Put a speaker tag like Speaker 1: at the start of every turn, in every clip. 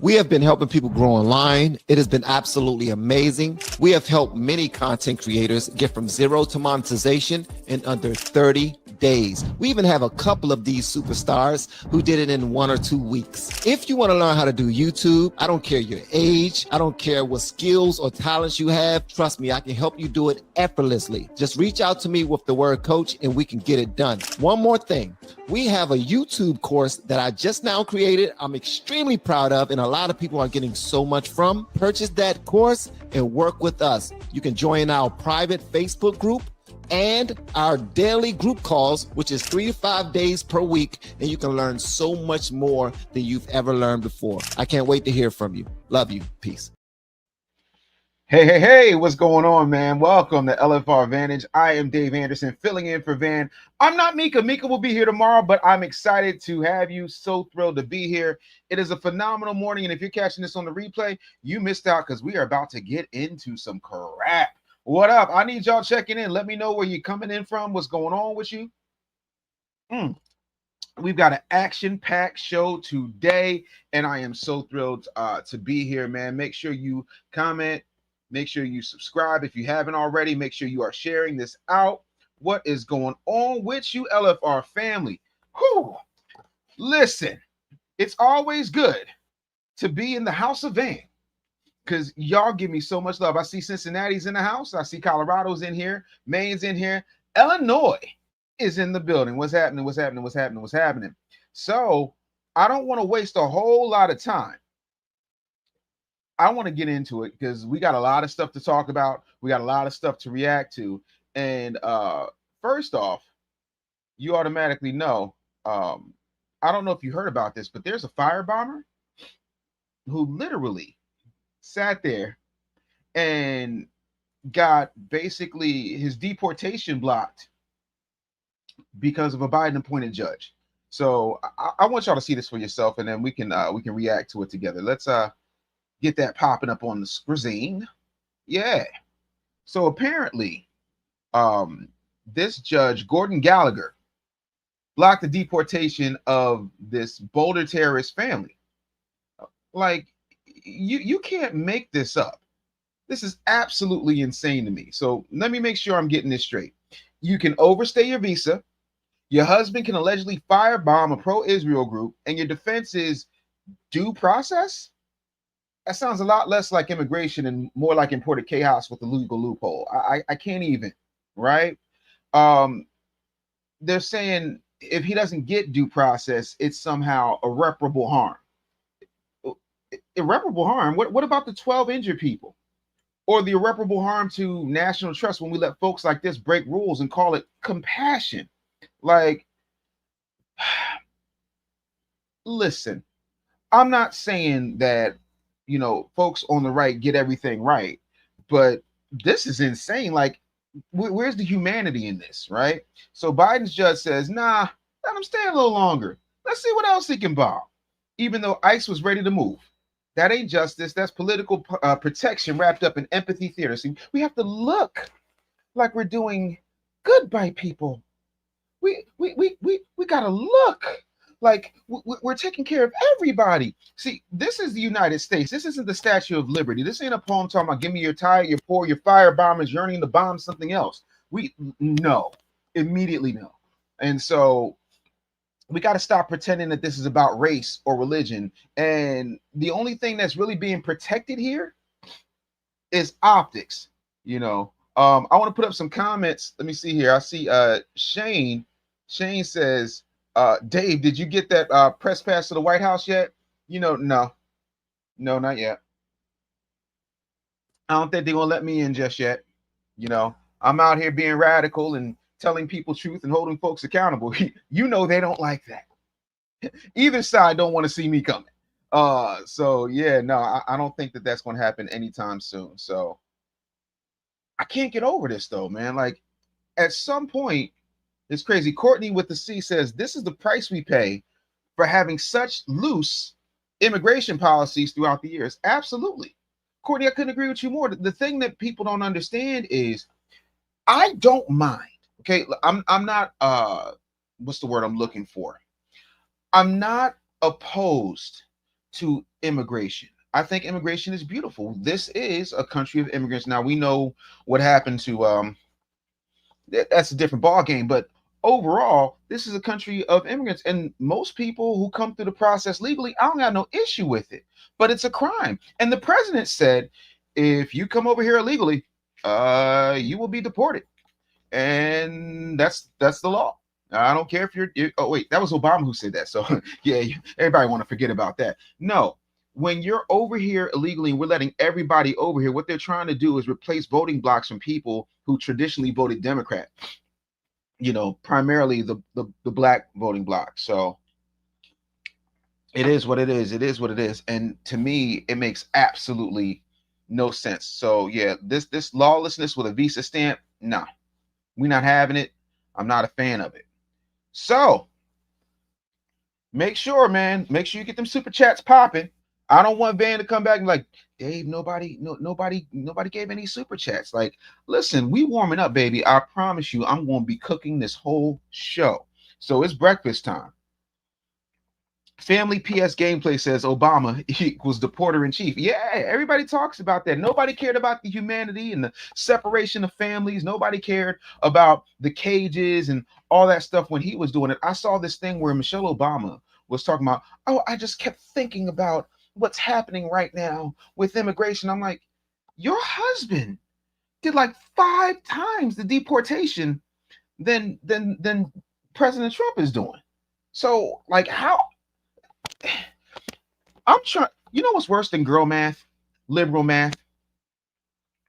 Speaker 1: We have been helping people grow online. It has been absolutely amazing. We have helped many content creators get from zero to monetization in under 30 days. We even have a couple of these superstars who did it in 1 or 2 weeks. If you want to learn how to do YouTube, I don't care your age, I don't care what skills or talents you have. Trust me, I can help you do it effortlessly. Just reach out to me with the word coach and we can get it done. One more thing. We have a YouTube course that I just now created. I'm extremely proud of, and a lot of people are getting so much from. Purchase that course and work with us. You can join our private Facebook group and our daily group calls, which is 3 to 5 days per week, and you can learn so much more than you've ever learned before. I can't wait to hear from you. Love you. Peace.
Speaker 2: Hey, what's going on, man? Welcome to LFR Vantage. I am Dave Anderson, filling in for Van. I'm not Mika. Mika will be here tomorrow, but I'm excited to have you. So thrilled to be here. It is a phenomenal morning, and if you're catching this on the replay, you missed out because we are about to get into some crap. What up? I need y'all checking in. Let me know where you're coming in from, what's going on with you. We've got an action-packed show today, and I am so thrilled to be here, man. Make sure you comment. Make sure you subscribe if you haven't already. Make sure you are sharing this out. What is going on with you, LFR family? Whew. Listen, it's always good to be in the house of Van because y'all give me so much love. I see Cincinnati's in the house. I see Colorado's in here. Maine's in here. Illinois is in the building. What's happening? What's happening? What's happening? What's happening? So I don't want to waste a whole lot of time. I want to get into it because we got a lot of stuff to talk about. We got a lot of stuff to react to. And first off, you automatically know, I don't know if you heard about this, but there's a firebomber who literally sat there and got basically his deportation blocked because of a Biden appointed judge. So I want y'all to see this for yourself, and then we can react to it together. Let's get that popping up on the screen. Yeah. So apparently, this judge, Gordon Gallagher, blocked the deportation of this Boulder terrorist family. Like, you can't make this up. This is absolutely insane to me. So let me make sure I'm getting this straight. You can overstay your visa. Your husband can allegedly firebomb a pro-Israel group, and your defense is due process? That sounds a lot less like immigration and more like imported chaos with a legal loophole. I can't even, right? They're saying if he doesn't get due process, it's somehow irreparable harm. Irreparable harm? What about the 12 injured people? Or the irreparable harm to national trust when we let folks like this break rules and call it compassion? Like, listen, I'm not saying that folks on the right get everything right, but this is insane. Like, where's the humanity in this, right? So Biden's judge says, nah, let him stay a little longer. Let's see what else he can bomb. Even though ICE was ready to move. That ain't justice. That's political protection wrapped up in empathy theater. See, we have to look like we're doing good by people. We gotta look like we're taking care of everybody. See, this is the United States. This isn't the Statue of Liberty. This ain't a poem talking about give me your tire, your poor, your fire bombers yearning to bomb something else. We no, immediately no. And so we got to stop pretending that this is about race or religion. And the only thing that's really being protected here is optics. I want to put up some comments. Let me see here. I see Shane. Shane says, Dave, did you get that press pass to the White House yet? No, not yet. I don't think they're gonna let me in just yet. I'm out here being radical and telling people truth and holding folks accountable. They don't like that. Either side don't want to see me coming. So yeah, no, I don't think that that's going to happen anytime soon. So I can't get over this though, man. Like, at some point, it's crazy. Courtney with the C says, this is the price we pay for having such loose immigration policies throughout the years. Absolutely. Courtney, I couldn't agree with you more. The thing that people don't understand is I don't mind. Okay, I'm not what's the word I'm looking for? I'm not opposed to immigration. I think immigration is beautiful. This is a country of immigrants. Now we know what happened to that's a different ball game, but overall, this is a country of immigrants, and most people who come through the process legally, I don't got no issue with it, but it's a crime. And the president said, if you come over here illegally, you will be deported, and that's the law. I don't care if oh wait, that was Obama who said that. So yeah, everybody want to forget about that. No, when you're over here illegally and we're letting everybody over here, what they're trying to do is replace voting blocks from people who traditionally voted Democrat. You know, primarily the black voting block. So it is what it is. It is what it is. And to me, it makes absolutely no sense. So yeah, this lawlessness with a visa stamp, nah, we're not having it. I'm not a fan of it. So make sure, man, make sure you get them super chats popping. I don't want Van to come back and like, Dave, nobody gave any super chats. Like, listen, we warming up, baby. I promise you, I'm going to be cooking this whole show. So it's breakfast time. Family PS Gameplay says Obama equals the porter in chief. Yeah, everybody talks about that. Nobody cared about the humanity and the separation of families. Nobody cared about the cages and all that stuff when he was doing it. I saw this thing where Michelle Obama was talking about, oh, I just kept thinking about what's happening right now with immigration. I'm like, your husband did like 5 times the deportation than President Trump is doing. So like how I'm trying, you know what's worse than girl math? Liberal math.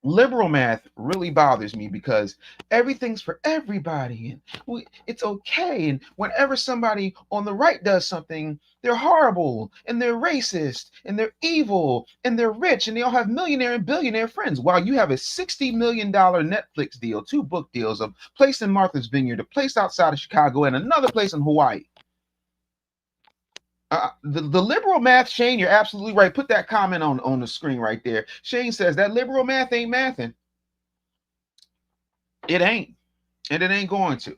Speaker 2: Liberal math really bothers me because everything's for everybody and it's okay. And whenever somebody on the right does something, they're horrible and they're racist and they're evil and they're rich and they all have millionaire and billionaire friends. While you have a $60 million Netflix deal, 2 book deals, a place in Martha's Vineyard, a place outside of Chicago, and another place in Hawaii. The liberal math, Shane, you're absolutely right. Put that comment on the screen right there. Shane says that liberal math ain't mathing. It ain't, and it ain't going to.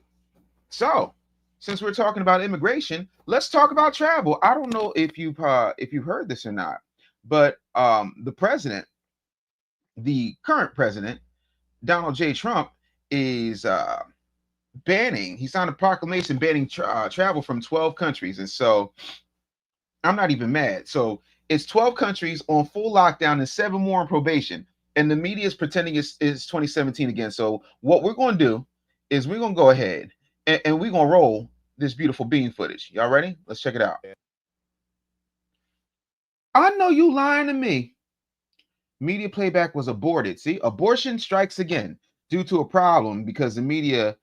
Speaker 2: So, since we're talking about immigration, let's talk about travel. I don't know if you've heard this or not, but the president, the current president, Donald J. Trump, is banning. He signed a proclamation banning travel from 12 countries, and so I'm not even mad. So it's 12 countries on full lockdown and 7 more on probation. And the media is pretending it's 2017 again. So what we're going to do is we're going to go ahead and we're going to roll this beautiful bean footage. Y'all ready? Let's check it out. I know you lying to me. Media playback was aborted. See, abortion strikes again due to a problem because the media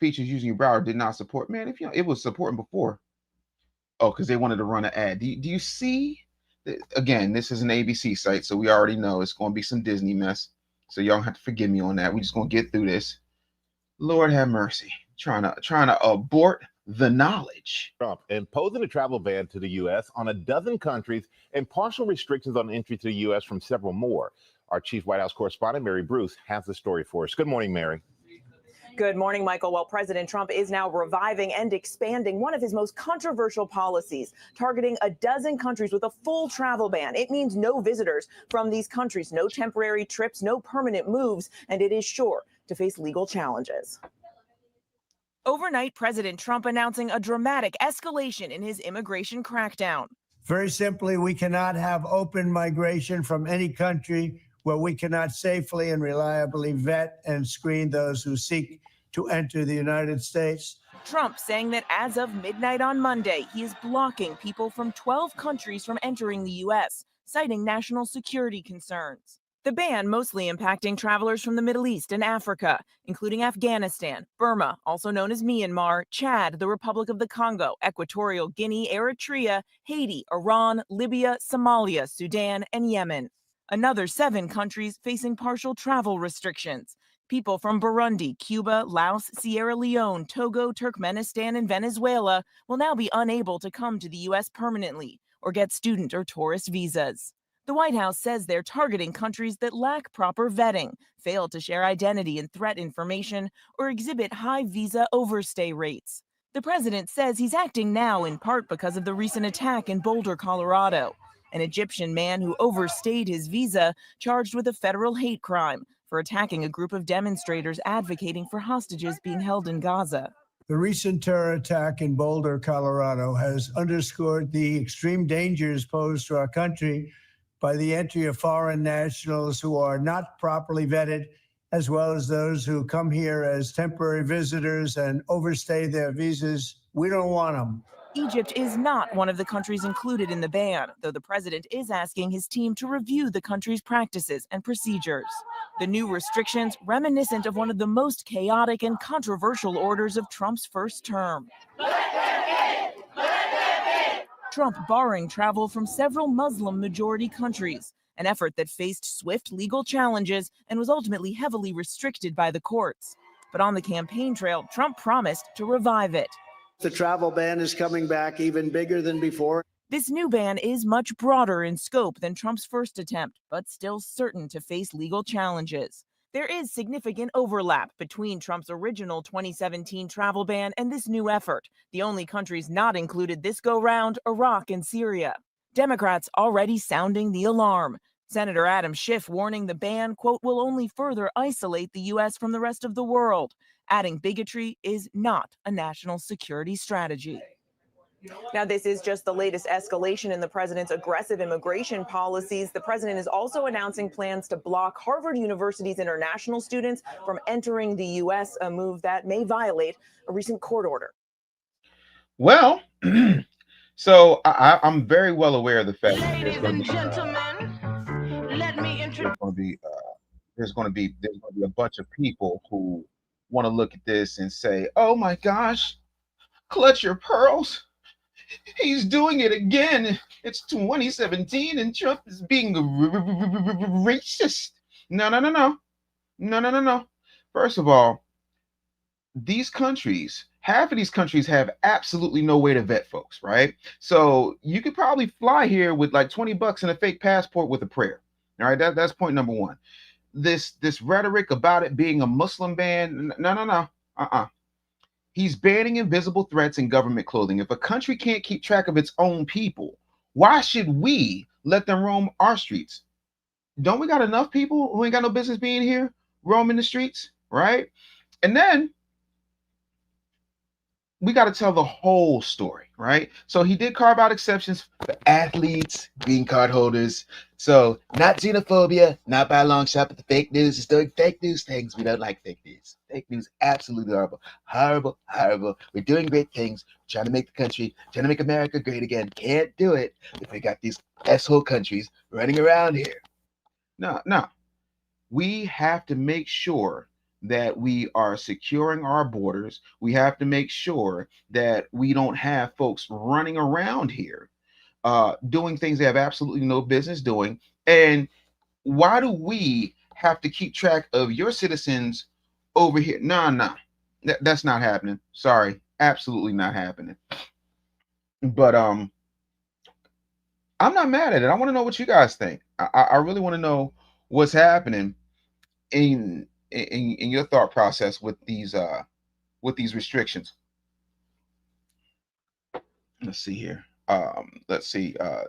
Speaker 2: features using Broward did not support. Man, if you know, it was supporting before. Oh, because they wanted to run an ad. Do you see? Again, this is an ABC site, so we already know it's going to be some Disney mess. So y'all don't have to forgive me on that. We're just going to get through this. Lord have mercy. Trying to abort the knowledge.
Speaker 3: Trump imposing a travel ban to the U.S. on a dozen countries and partial restrictions on entry to the U.S. from several more. Our chief White House correspondent, Mary Bruce, has the story for us. Good morning, Mary.
Speaker 4: Good morning, Michael. Well, President Trump is now reviving and expanding one of his most controversial policies, targeting a dozen countries with a full travel ban. It means no visitors from these countries, no temporary trips, no permanent moves, and it is sure to face legal challenges. Overnight, President Trump announcing a dramatic escalation in his immigration crackdown.
Speaker 5: Very simply, we cannot have open migration from any country where we cannot safely and reliably vet and screen those who seek to enter the United States.
Speaker 4: Trump saying that as of midnight on Monday, he is blocking people from 12 countries from entering the U.S., citing national security concerns. The ban mostly impacting travelers from the Middle East and Africa, including Afghanistan, Burma, also known as Myanmar, Chad, the Republic of the Congo, Equatorial Guinea, Eritrea, Haiti, Iran, Libya, Somalia, Sudan, and Yemen. Another 7 countries facing partial travel restrictions. People from Burundi, Cuba, Laos, Sierra Leone, Togo, Turkmenistan, and Venezuela will now be unable to come to the U.S. permanently or get student or tourist visas. The White House says they're targeting countries that lack proper vetting, fail to share identity and threat information, or exhibit high visa overstay rates. The president says he's acting now in part because of the recent attack in Boulder, Colorado. An Egyptian man who overstayed his visa charged with a federal hate crime for attacking a group of demonstrators advocating for hostages being held in Gaza.
Speaker 5: The recent terror attack in Boulder, Colorado, has underscored the extreme dangers posed to our country by the entry of foreign nationals who are not properly vetted, as well as those who come here as temporary visitors and overstay their visas. We don't want them.
Speaker 4: Egypt is not one of the countries included in the ban, though the president is asking his team to review the country's practices and procedures. The new restrictions reminiscent of one of the most chaotic and controversial orders of Trump's first term. Trump barring travel from several Muslim-majority countries, an effort that faced swift legal challenges and was ultimately heavily restricted by the courts. But on the campaign trail, Trump promised to revive it.
Speaker 5: The travel ban is coming back even bigger than before.
Speaker 4: This new ban is much broader in scope than Trump's first attempt, but still certain to face legal challenges. There is significant overlap between Trump's original 2017 travel ban and this new effort. The only countries not included this go-round, Iraq and Syria. Democrats already sounding the alarm. Senator Adam Schiff warning the ban, quote, will only further isolate the U.S. from the rest of the world, adding bigotry is not a national security strategy. Now, this is just the latest escalation in the president's aggressive immigration policies. The president is also announcing plans to block Harvard University's international students from entering the U.S., a move that may violate a recent court order.
Speaker 2: Well, so I'm very well aware of the fact that
Speaker 6: Ladies and gentlemen, let me introduce.
Speaker 2: There's going to be a bunch of people who want to look at this and say, "Oh my gosh, clutch your pearls. He's doing it again. It's 2017 and Trump is being racist." No. First of all, these countries, half of these countries have absolutely no way to vet folks, right? So you could probably fly here with like $20 and a fake passport with a prayer. All right, that's point number one. This rhetoric about it being a Muslim ban, no. He's banning invisible threats in government clothing. If a country can't keep track of its own people, why should we let them roam our streets? Don't we got enough people who ain't got no business being here roaming the streets, right? And then we got to tell the whole story, right? So he did carve out exceptions for athletes, green card holders. So not xenophobia, not by a long shot, but the fake news is doing fake news things. We don't like fake news. Fake news, absolutely horrible. Horrible. We're doing great things. Trying to make the country, trying to make America great again. Can't do it if we got these asshole countries running around here. No. We have to make sure that we are securing our borders. We have to make sure that we don't have folks running around here doing things they have absolutely no business doing. And why do we have to keep track of your citizens over here? No. That's not happening. Sorry, absolutely not happening. But I'm not mad at it. I want to know what you guys think. I really want to know what's happening in your thought process with these restrictions. Let's see here.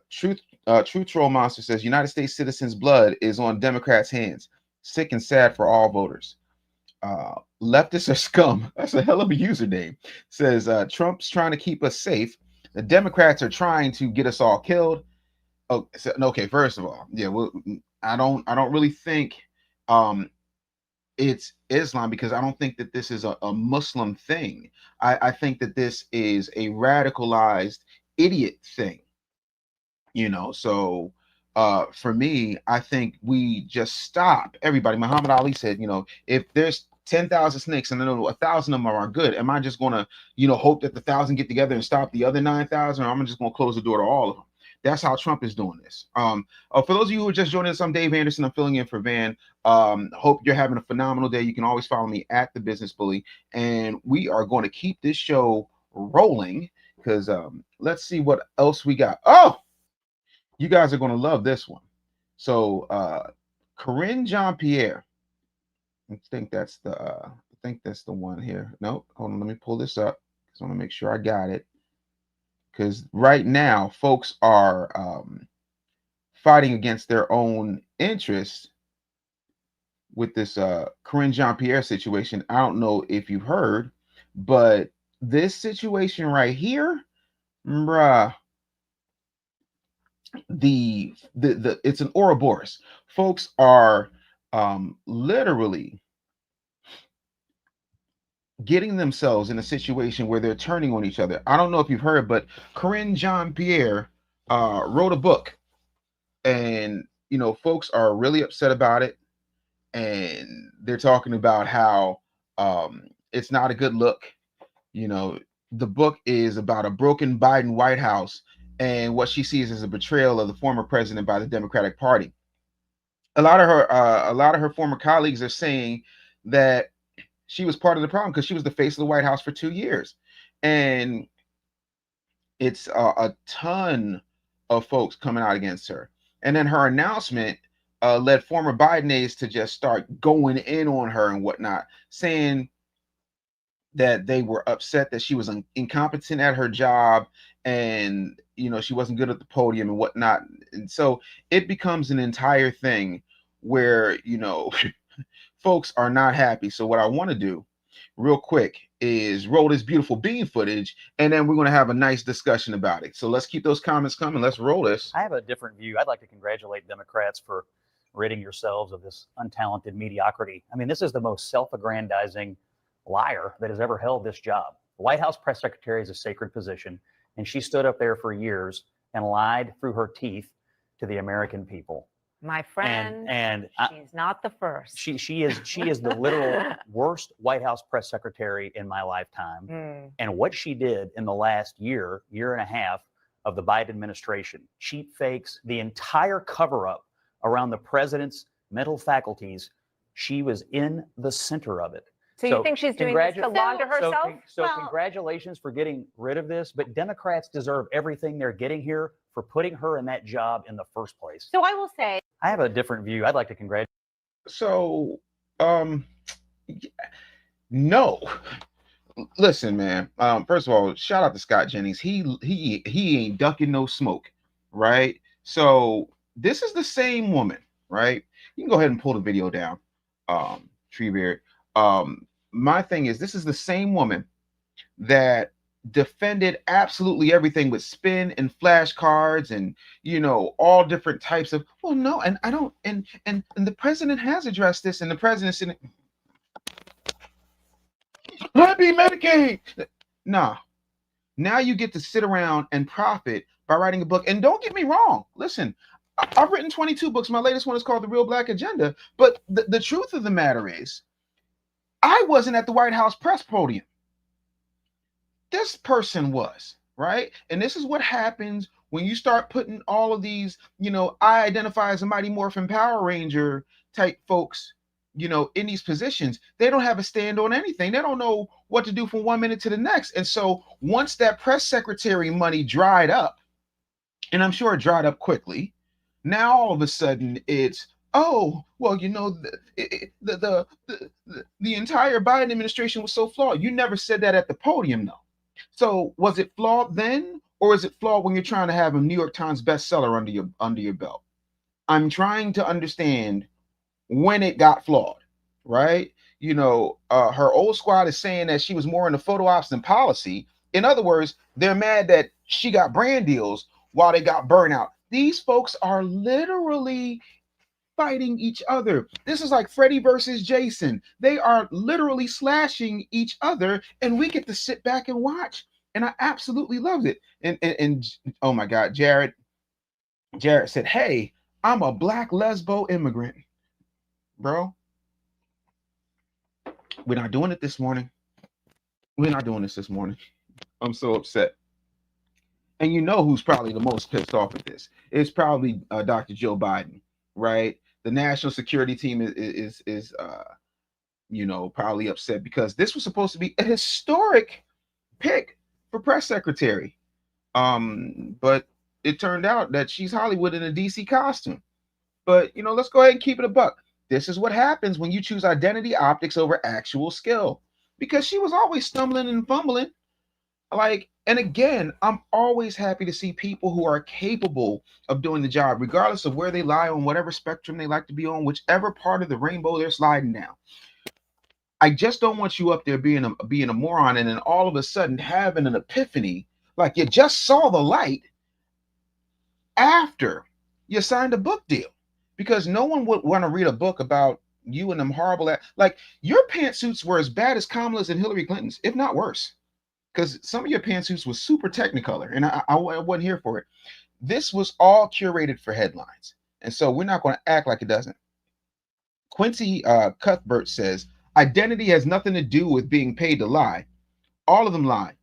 Speaker 2: Truth Troll Monster says United States citizens' blood is on Democrats' hands. Sick and sad for all voters. Leftists are scum. That's a hell of a username. Says Trump's trying to keep us safe. The Democrats are trying to get us all killed. Oh, so, okay. First of all, yeah. Well, I don't really think it's Islam, because I don't think that this is a Muslim thing. I think that this is a radicalized idiot thing. So for me, I think we just stop everybody. Muhammad Ali said, if there's 10,000 snakes and I know 1,000 of them are good, am I just going to, hope that the 1,000 get together and stop the other 9,000, or am I just going to close the door to all of them? That's how Trump is doing this. For those of you who are just joining us, I'm Dave Anderson. I'm filling in for Van. Hope you're having a phenomenal day. You can always follow me at The Business Bully. And we are going to keep this show rolling because let's see what else we got. Oh, you guys are going to love this one. So Karine Jean-Pierre. I think that's the one here. No, hold on. Let me pull this up. I want to make sure I got it, because right now folks are fighting against their own interests with this Karine Jean-Pierre situation. I don't know if you've heard, but this situation right here, bruh, the it's an Ouroboros. Folks are literally getting themselves in a situation where they're turning on each other. I don't know if you've heard, but Karine Jean-Pierre wrote a book, and folks are really upset about it, and they're talking about how it's not a good look. The book is about a broken Biden White House and what she sees as a betrayal of the former president by the Democratic Party. A lot of her former colleagues are saying that she was part of the problem because she was the face of the White House for 2 years, and it's a ton of folks coming out against her. And then her announcement led former Biden aides to just start going in on her and whatnot, saying that they were upset that she was incompetent at her job, and she wasn't good at the podium and whatnot. And so it becomes an entire thing where folks are not happy. So what I want to do real quick is roll this beautiful bean footage, and then we're going to have a nice discussion about it. So let's keep those comments coming. Let's roll this.
Speaker 7: I have a different view. I'd like to congratulate Democrats for ridding yourselves of this untalented mediocrity. I mean, this is the most self-aggrandizing liar that has ever held this job. The White House press secretary is a sacred position, and she stood up there for years and lied through her teeth to the American people.
Speaker 8: My friend,
Speaker 7: and
Speaker 8: she's not the first.
Speaker 7: She is the literal worst White House press secretary in my lifetime. And what she did in the last year and a half of the Biden administration, cheap fakes, the entire cover-up around the president's mental faculties, she was in the center of it.
Speaker 8: So you think she's doing this to launder herself?
Speaker 7: So congratulations for getting rid of this, but Democrats deserve everything they're getting here for putting her in that job in the first place.
Speaker 8: So I will say,
Speaker 7: I have a different view. I'd like to congratulate.
Speaker 2: So, no. Listen, man. First of all, shout out to Scott Jennings. He ain't ducking no smoke, right? So this is the same woman, right? You can go ahead and pull the video down, Treebeard. My thing is, this is the same woman that defended absolutely everything with spin and flashcards and all different types of, well, no, and I don't, and the president has addressed this, and the president said, happy Medicaid. Nah, now you get to sit around and profit by writing a book. And don't get me wrong, listen, I've written 22 books. My latest one is called The Real Black Agenda. But the truth of the matter is, I wasn't at the White House press podium. This person was, right? And this is what happens when you start putting all of these, I identify as a Mighty Morphin Power Ranger type folks, in these positions. They don't have a stand on anything. They don't know what to do from 1 minute to the next. And so once that press secretary money dried up, and I'm sure it dried up quickly, now all of a sudden it's, oh, well, the entire Biden administration was so flawed. You never said that at the podium, though. So was it flawed then, or is it flawed when you're trying to have a New York Times bestseller under your belt? I'm trying to understand when it got flawed, right? Her old squad is saying that she was more into photo ops than policy. In other words, they're mad that she got brand deals while they got burnout. These folks are literally fighting each other. This is like Freddy versus Jason. They are literally slashing each other, and we get to sit back and watch. And I absolutely loved it. And oh my God, Jared said, hey, I'm a black lesbo immigrant. Bro, we're not doing it this morning. We're not doing this morning. I'm so upset. And who's probably the most pissed off at this? It's probably Dr. Joe Biden, right? The national security team is probably upset because this was supposed to be a historic pick for press secretary. But it turned out that she's Hollywood in a DC costume. But let's go ahead and keep it a buck. This is what happens when you choose identity optics over actual skill, because she was always stumbling and fumbling. Like, and again, I'm always happy to see people who are capable of doing the job, regardless of where they lie on whatever spectrum they like to be on, whichever part of the rainbow they're sliding down. I just don't want you up there being a moron and then all of a sudden having an epiphany, like you just saw the light after you signed a book deal, because no one would want to read a book about you and them horrible like your pantsuits were as bad as Kamala's and Hillary Clinton's, if not worse, because some of your pantsuits was super technicolor, and I wasn't here for it. This was all curated for headlines, and so we're not going to act like it doesn't. Quincy Cuthbert says identity has nothing to do with being paid to lie. All of them lie,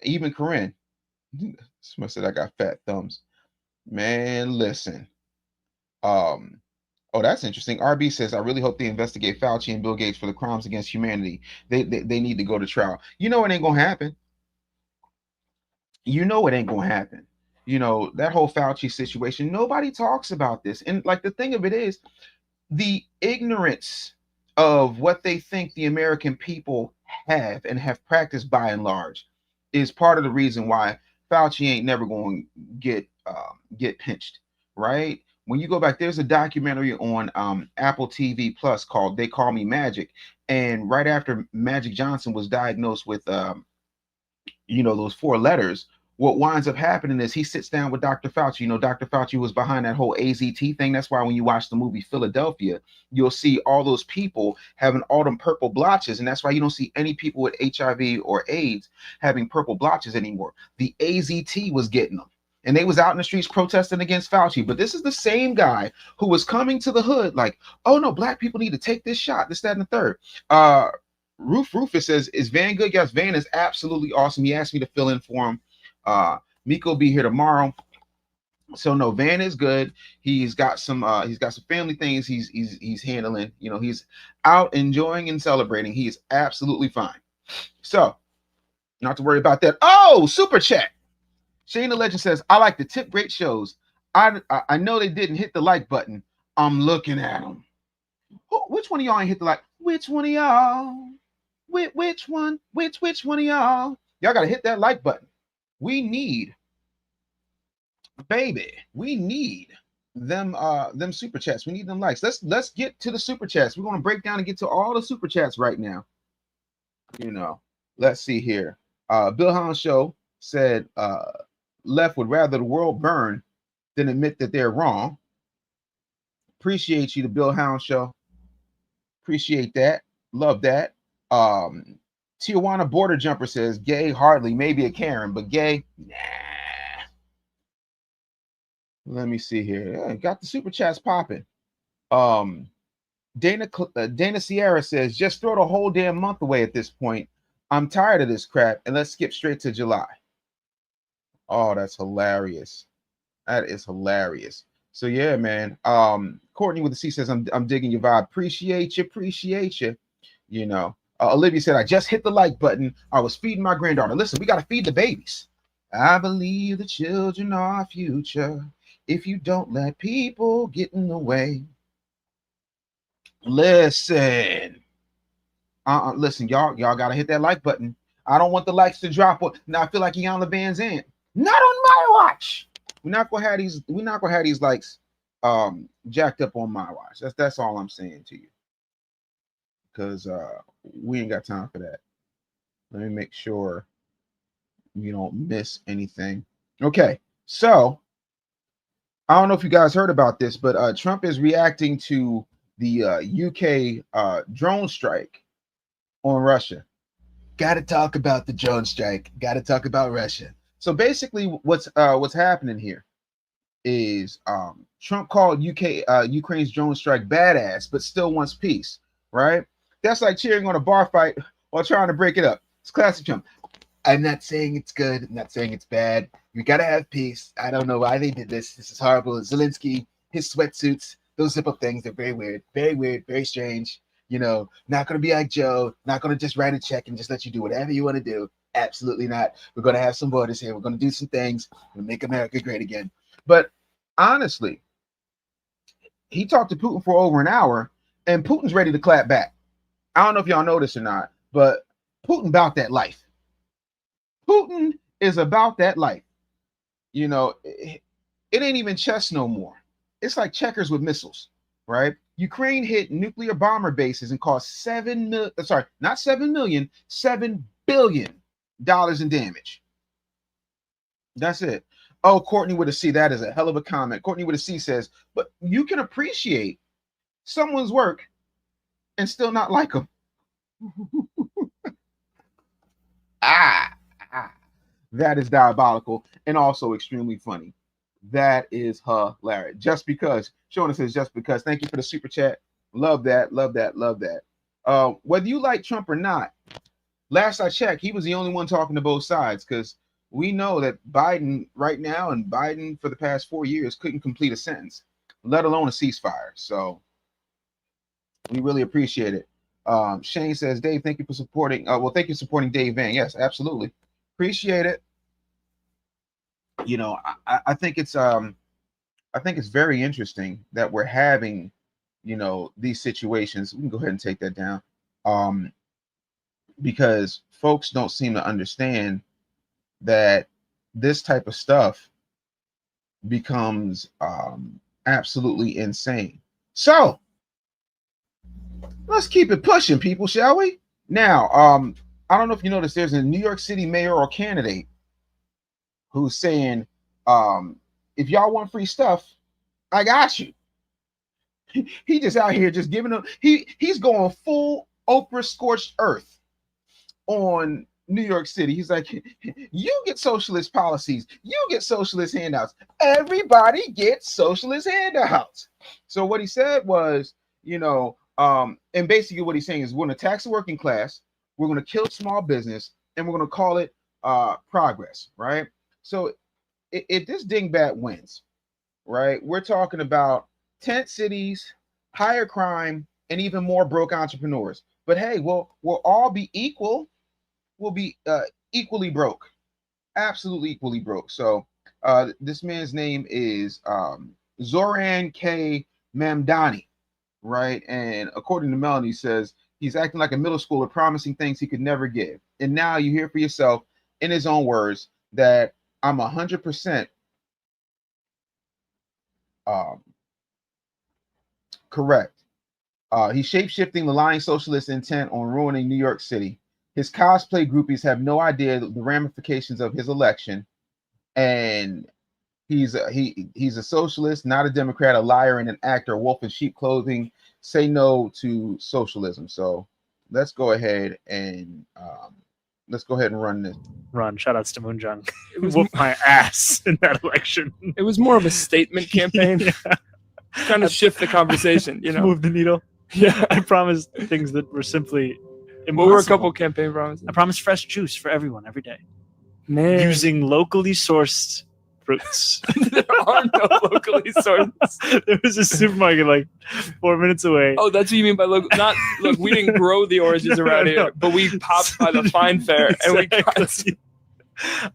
Speaker 2: even Karine. Someone said I got fat thumbs. Man, listen. Oh, that's interesting. RB says, I really hope they investigate Fauci and Bill Gates for the crimes against humanity. They need to go to trial. You know it ain't gonna happen. You know it ain't gonna happen. You know, that whole Fauci situation, nobody talks about this. And like the thing of it is, the ignorance of what they think the American people have and have practiced by and large is part of the reason why Fauci ain't never going to get pinched, right? When you go back, there's a documentary on Apple TV Plus called They Call Me Magic. And right after Magic Johnson was diagnosed with, those 4 letters, what winds up happening is he sits down with Dr. Fauci. You know, Dr. Fauci was behind that whole AZT thing. That's why when you watch the movie Philadelphia, you'll see all those people having all them purple blotches. And that's why you don't see any people with HIV or AIDS having purple blotches anymore. The AZT was getting them. And they was out in the streets protesting against Fauci. But this is the same guy who was coming to the hood like, oh, no, black people need to take this shot, this, that, and the third. Rufus says, is Van good? Yes, Van is absolutely awesome. He asked me to fill in for him. Miko will be here tomorrow. So no, Van is good. He's got some family things he's handling. You know, he's out enjoying and celebrating. He is absolutely fine. So not to worry about that. Oh, super chat. Shane the Legend says, I like the tip, great shows. I know they didn't hit the like button. I'm looking at them. Which one of y'all ain't hit the like? Which one of y'all? Which one? Which one of y'all? Y'all gotta hit that like button. We need, baby, we need them super chats. We need them likes. Let's get to the super chats. We're gonna break down and get to all the super chats right now. You know, let's see here. Bill Hound Show said left would rather the world burn than admit that they're wrong. Appreciate you, the Bill Hound Show. Appreciate that. Love that. Tijuana Border Jumper says, gay, hardly, maybe a Karen, but gay, nah. Let me see here. Yeah, got the super chats popping. Dana Sierra says, just throw the whole damn month away at this point. I'm tired of this crap, and let's skip straight to July. Oh, that's hilarious. That is hilarious. So yeah, man. Courtney with the C says, I'm digging your vibe. Appreciate you. You know. Olivia said, I just hit the like button. I was feeding my granddaughter. Listen, we got to feed the babies. I believe the children are our future. If you don't let people get in the way. Listen. Listen, y'all got to hit that like button. I don't want the likes to drop. Now I feel like Iyanla Van's in. Not on my watch. We're not gonna have these likes jacked up on my watch. That's all I'm saying to you. Because we ain't got time for that. Let me make sure you don't miss anything. Okay, so I don't know if you guys heard about this, but Trump is reacting to the UK drone strike on Russia. Got to talk about the drone strike. Got to talk about Russia. So basically, what's happening here is Trump called Ukraine's drone strike badass, but still wants peace, right? That's like cheering on a bar fight while trying to break it up. It's classic Trump. I'm not saying it's good. I'm not saying it's bad. We got to have peace. I don't know why they did this. This is horrible. Zelensky, his sweatsuits, those zip-up things, they're very weird, very strange. You know, not going to be like Joe, not going to just write a check and just let you do whatever you want to do. Absolutely not. We're going to have some voters here. We're going to do some things. We're going to make America great again. But honestly, he talked to Putin for over an hour, and Putin's ready to clap back. I don't know if y'all know this or not, but Putin about that life. Putin is about that life. You know, it ain't even chess no more. It's like checkers with missiles, right? Ukraine hit nuclear bomber bases and caused not 7 million, $7 billion in damage. That's it. Oh, Courtney with a C, that is a hell of a comment. Courtney with a C says, but you can appreciate someone's work and still not like them. That is diabolical and also extremely funny. That is hilarious. Just because. Shona says just because. Thank you for the super chat. Love that. Love that. Love that. Whether you like Trump or not, last I checked, he was the only one talking to both sides, because we know that Biden right now and Biden for the past 4 years couldn't complete a sentence, let alone a ceasefire. So we really appreciate it. Shane says, Dave, thank you for supporting. Thank you for supporting Dave Van. Yes, absolutely. Appreciate it. You know, I think it's very interesting that we're having, you know, these situations. We can go ahead and take that down. Because folks don't seem to understand that this type of stuff becomes absolutely insane. So let's keep it pushing, people, shall we? Now, I don't know if you noticed, there's a New York City mayoral candidate who's saying, if y'all want free stuff, I got you. He just out here just giving them, he's going full Oprah scorched earth on New York City. He's like, you get socialist policies, you get socialist handouts, everybody gets socialist handouts. So what he said was, you know, and basically what he's saying is, we're going to tax the working class, we're going to kill small business, and we're going to call it progress, right? So if this dingbat wins, right, we're talking about tent cities, higher crime, and even more broke entrepreneurs. But hey, we'll all be equal. We'll be equally broke, absolutely equally broke. So this man's name is Zoran K. Mamdani, right? And according to Melanie, says he's acting like a middle schooler, promising things he could never give. And now you hear for yourself, in his own words, that I'm 100% correct. He's shape-shifting the lying socialist intent on ruining New York City. His cosplay groupies have no idea the ramifications of his election, and he's a socialist, not a Democrat, a liar, and an actor, a wolf in sheep clothing. Say no to socialism. So let's go ahead and run this.
Speaker 9: Shout outs to Moonjung. It was whooped my ass in that election.
Speaker 10: It was more of a statement campaign.
Speaker 9: Yeah.
Speaker 10: Trying to shift the conversation, you know.
Speaker 9: Move the needle.
Speaker 10: Yeah.
Speaker 9: I promised things that were simply impossible.
Speaker 10: What were a couple campaign promises?
Speaker 9: I promised fresh juice for everyone every day.
Speaker 10: Man.
Speaker 9: Using locally sourced fruits.
Speaker 10: There are no locally sourced.
Speaker 9: There was a supermarket like 4 minutes away.
Speaker 10: Oh, that's what you mean by local? Not, look, we didn't grow the oranges around here, but we popped by the Fine Fair and we got.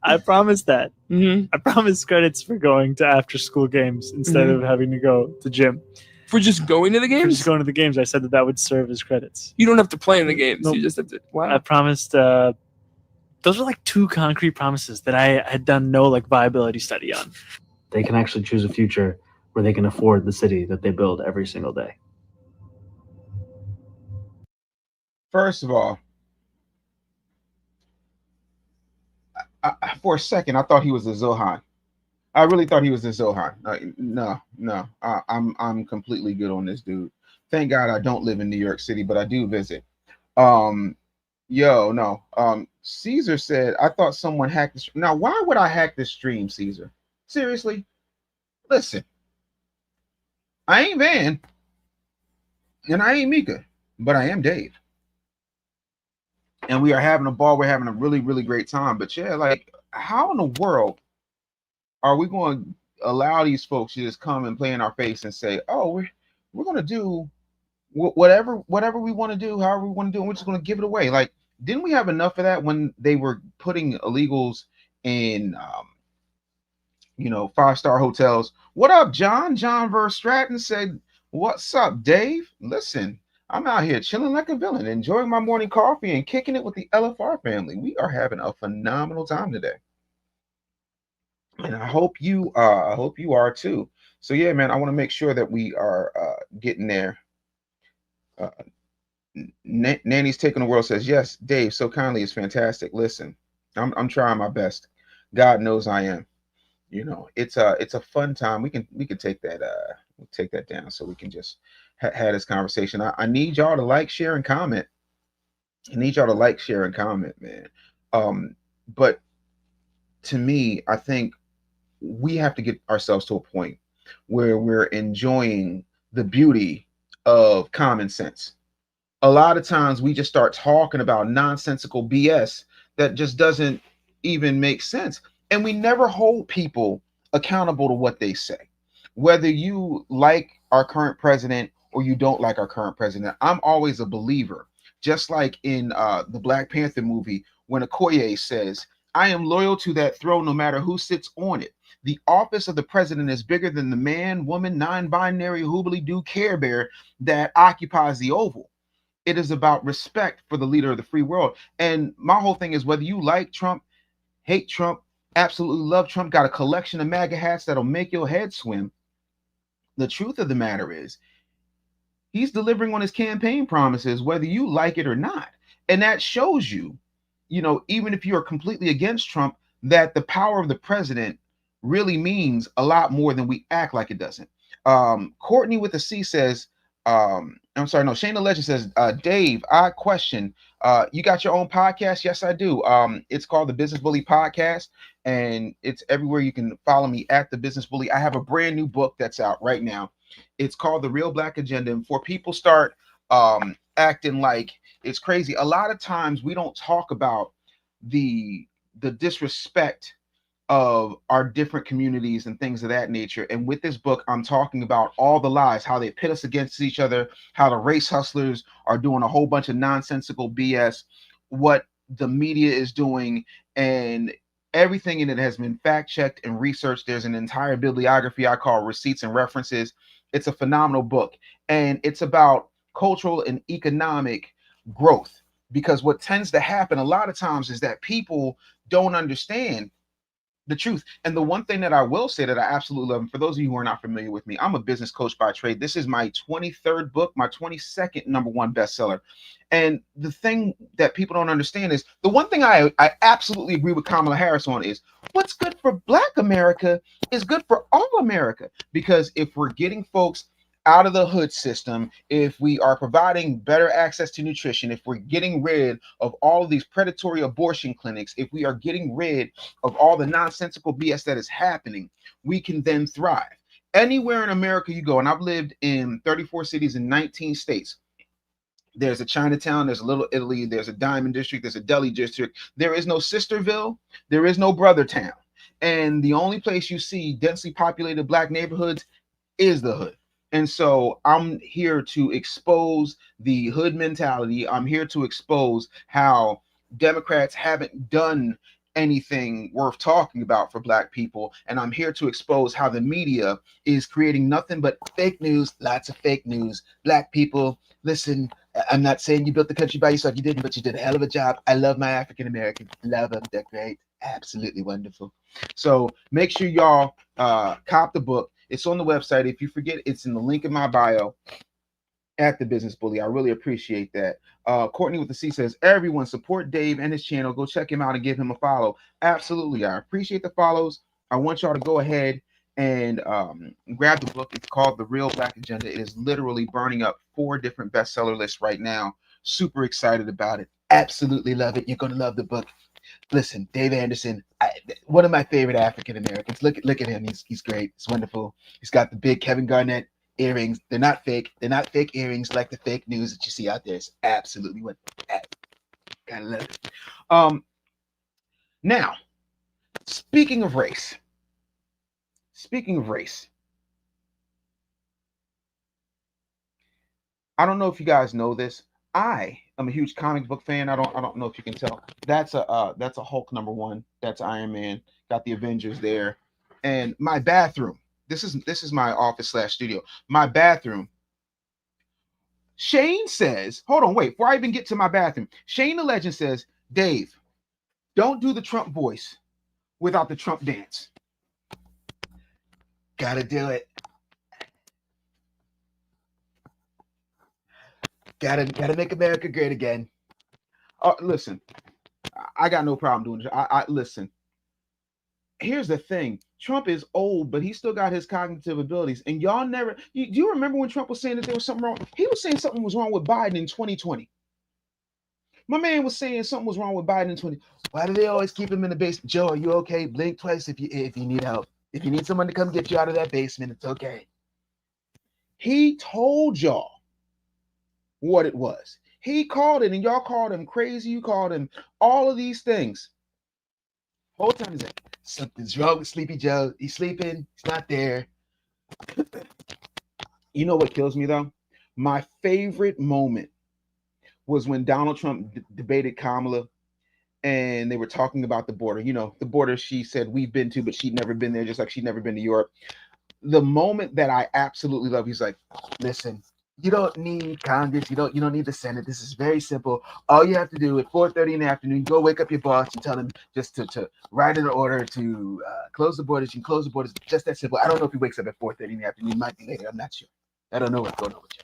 Speaker 9: I promised that.
Speaker 10: Mm-hmm.
Speaker 9: I promised credits for going to after school games instead of having to go to gym.
Speaker 10: For just going to the games?
Speaker 9: For just going to the games. I said that would serve as credits.
Speaker 10: You don't have to play in the games.
Speaker 9: Nope.
Speaker 10: You just have to. Wow.
Speaker 9: I promised. Those are like two concrete promises that I had done no like viability study on.
Speaker 11: They can actually choose a future where they can afford the city that they build every single day.
Speaker 2: First of all, for a second, I thought he was a Zohan. I really thought he was a Zohan. No. I'm completely good on this dude. Thank God I don't live in New York City, but I do visit. Caesar said, I thought someone hacked this. Now, why would I hack this stream, Caesar? Seriously? Listen, I ain't Van, and I ain't Mika, but I am Dave. And we are having a ball. We're having a really, really great time. But yeah, like, how in the world are we going to allow these folks to just come and play in our face and say, oh, we're going to do whatever we want to do, however we want to do, and we're just going to give it away? Like, didn't we have enough of that when they were putting illegals in, 5-star hotels? What up, John? John Verstratton said, what's up, Dave? Listen, I'm out here chilling like a villain, enjoying my morning coffee and kicking it with the LFR family. We are having a phenomenal time today. And I hope you are too. So yeah, man, I want to make sure that we are getting there. Nanny's Take on the World says, yes, Dave, so kindly is fantastic. Listen, I'm trying my best. God knows I am. You know, it's a fun time. We can take that down so we can just have this conversation. I need y'all to like, share, and comment. I need y'all to like, share, and comment, man. But to me, I think we have to get ourselves to a point where we're enjoying the beauty of common sense. A lot of times we just start talking about nonsensical BS that just doesn't even make sense. And we never hold people accountable to what they say. Whether you like our current president or you don't like our current president, I'm always a believer. Just like in the Black Panther movie, when Okoye says, I am loyal to that throne no matter who sits on it. The office of the president is bigger than the man, woman, non-binary, hoobly-doo care bear that occupies the Oval. It is about respect for the leader of the free world. And my whole thing is whether you like Trump, hate Trump, absolutely love Trump, got a collection of MAGA hats that'll make your head swim. The truth of the matter is he's delivering on his campaign promises, whether you like it or not. And that shows you, you know, even if you are completely against Trump, that the power of the president really means a lot more than we act like it doesn't. Courtney with a C says, I'm sorry, no, Shane the Legend says, Dave, odd question. You got your own podcast? Yes, I do. It's called the Business Bully Podcast, and it's everywhere. You can follow me at the Business Bully. I have a brand new book that's out right now. It's called The Real Black Agenda. And before people start acting like it's crazy, a lot of times we don't talk about the disrespect of our different communities and things of that nature. And with this book, I'm talking about all the lies, how they pit us against each other, how the race hustlers are doing a whole bunch of nonsensical BS, what the media is doing, and everything in it has been fact checked and researched. There's an entire bibliography I call Receipts and References. It's a phenomenal book, and it's about cultural and economic growth, because what tends to happen a lot of times is that people don't understand the truth. And the one thing that I will say that I absolutely love, and for those of you who are not familiar with me, I'm a business coach by trade. This is my 23rd book, my 22nd #1 bestseller. And the thing that people don't understand is, the one thing I absolutely agree with Kamala Harris on is, what's good for Black America is good for all America. Because if we're getting folks out of the hood system, if we are providing better access to nutrition, if we're getting rid of all of these predatory abortion clinics, if we are getting rid of all the nonsensical BS that is happening, we can then thrive. Anywhere in America you go, and I've lived in 34 cities in 19 states, there's a Chinatown, there's a Little Italy, there's a Diamond District, there's a Deli District. There is no Sisterville, there is no Brothertown. And the only place you see densely populated Black neighborhoods is the hood. And so I'm here to expose the hood mentality. I'm here to expose how Democrats haven't done anything worth talking about for Black people. And I'm here to expose how the media is creating nothing but fake news, lots of fake news. Black people, listen, I'm not saying you built the country by yourself. You didn't, but you did a hell of a job. I love my African Americans. Love them. They're great. Absolutely wonderful. So make sure y'all cop the book. It's on the website. If you forget, it's in the link in my bio at the Business Bully. I really appreciate that. Courtney with the C says, everyone support Dave and his channel. Go check him out and give him a follow. Absolutely. I appreciate the follows. I want y'all to go ahead and grab the book. It's called The Real Black Agenda. It is literally burning up 4 different bestseller lists right now. Super excited about it. Absolutely love it. You're going to love the book. Listen, Dave Anderson, one of my favorite African Americans. Look at him. He's great. It's wonderful. He's got the big Kevin Garnett earrings. They're not fake. They're not fake earrings like the fake news that you see out there. It's absolutely wonderful. Gotta love it. Now, speaking of race, I don't know if you guys know this. I am a huge comic book fan. I don't know if you can tell. That's a Hulk #1. That's Iron Man. Got the Avengers there. And my bathroom. This is my office / studio. My bathroom Shane says, hold on, wait, before I even get to my bathroom, Shane the Legend says, Dave, don't do the Trump voice without the Trump dance. Gotta do it. Gotta make America great again. Listen, I got no problem doing it. I listen. Here's the thing. Trump is old, but he still got his cognitive abilities. And y'all never, do you remember when Trump was saying that there was something wrong? He was saying something was wrong with Biden in 2020. My man was saying something was wrong with Biden in 2020. Why do they always keep him in the basement? Joe, are you okay? Blink twice if you need help. If you need someone to come get you out of that basement, it's okay. He told y'all what it was. He called it, and y'all called him crazy. You called him all of these things. Whole time he's like, something's wrong with Sleepy Joe. He's sleeping. He's not there. You know what kills me, though? My favorite moment was when Donald Trump debated Kamala, and they were talking about the border. You know, the border she said we've been to, but she'd never been there, just like she'd never been to Europe. The moment that I absolutely love, he's like, listen, you don't need Congress. You don't need the Senate. This is very simple. All you have to do at 4:30 in the afternoon, you go wake up your boss and tell him just to write an order to close the borders. You can close the borders. Just that simple. I don't know if he wakes up at 4:30 in the afternoon. It might be later. I'm not sure. I don't know what's going on with you.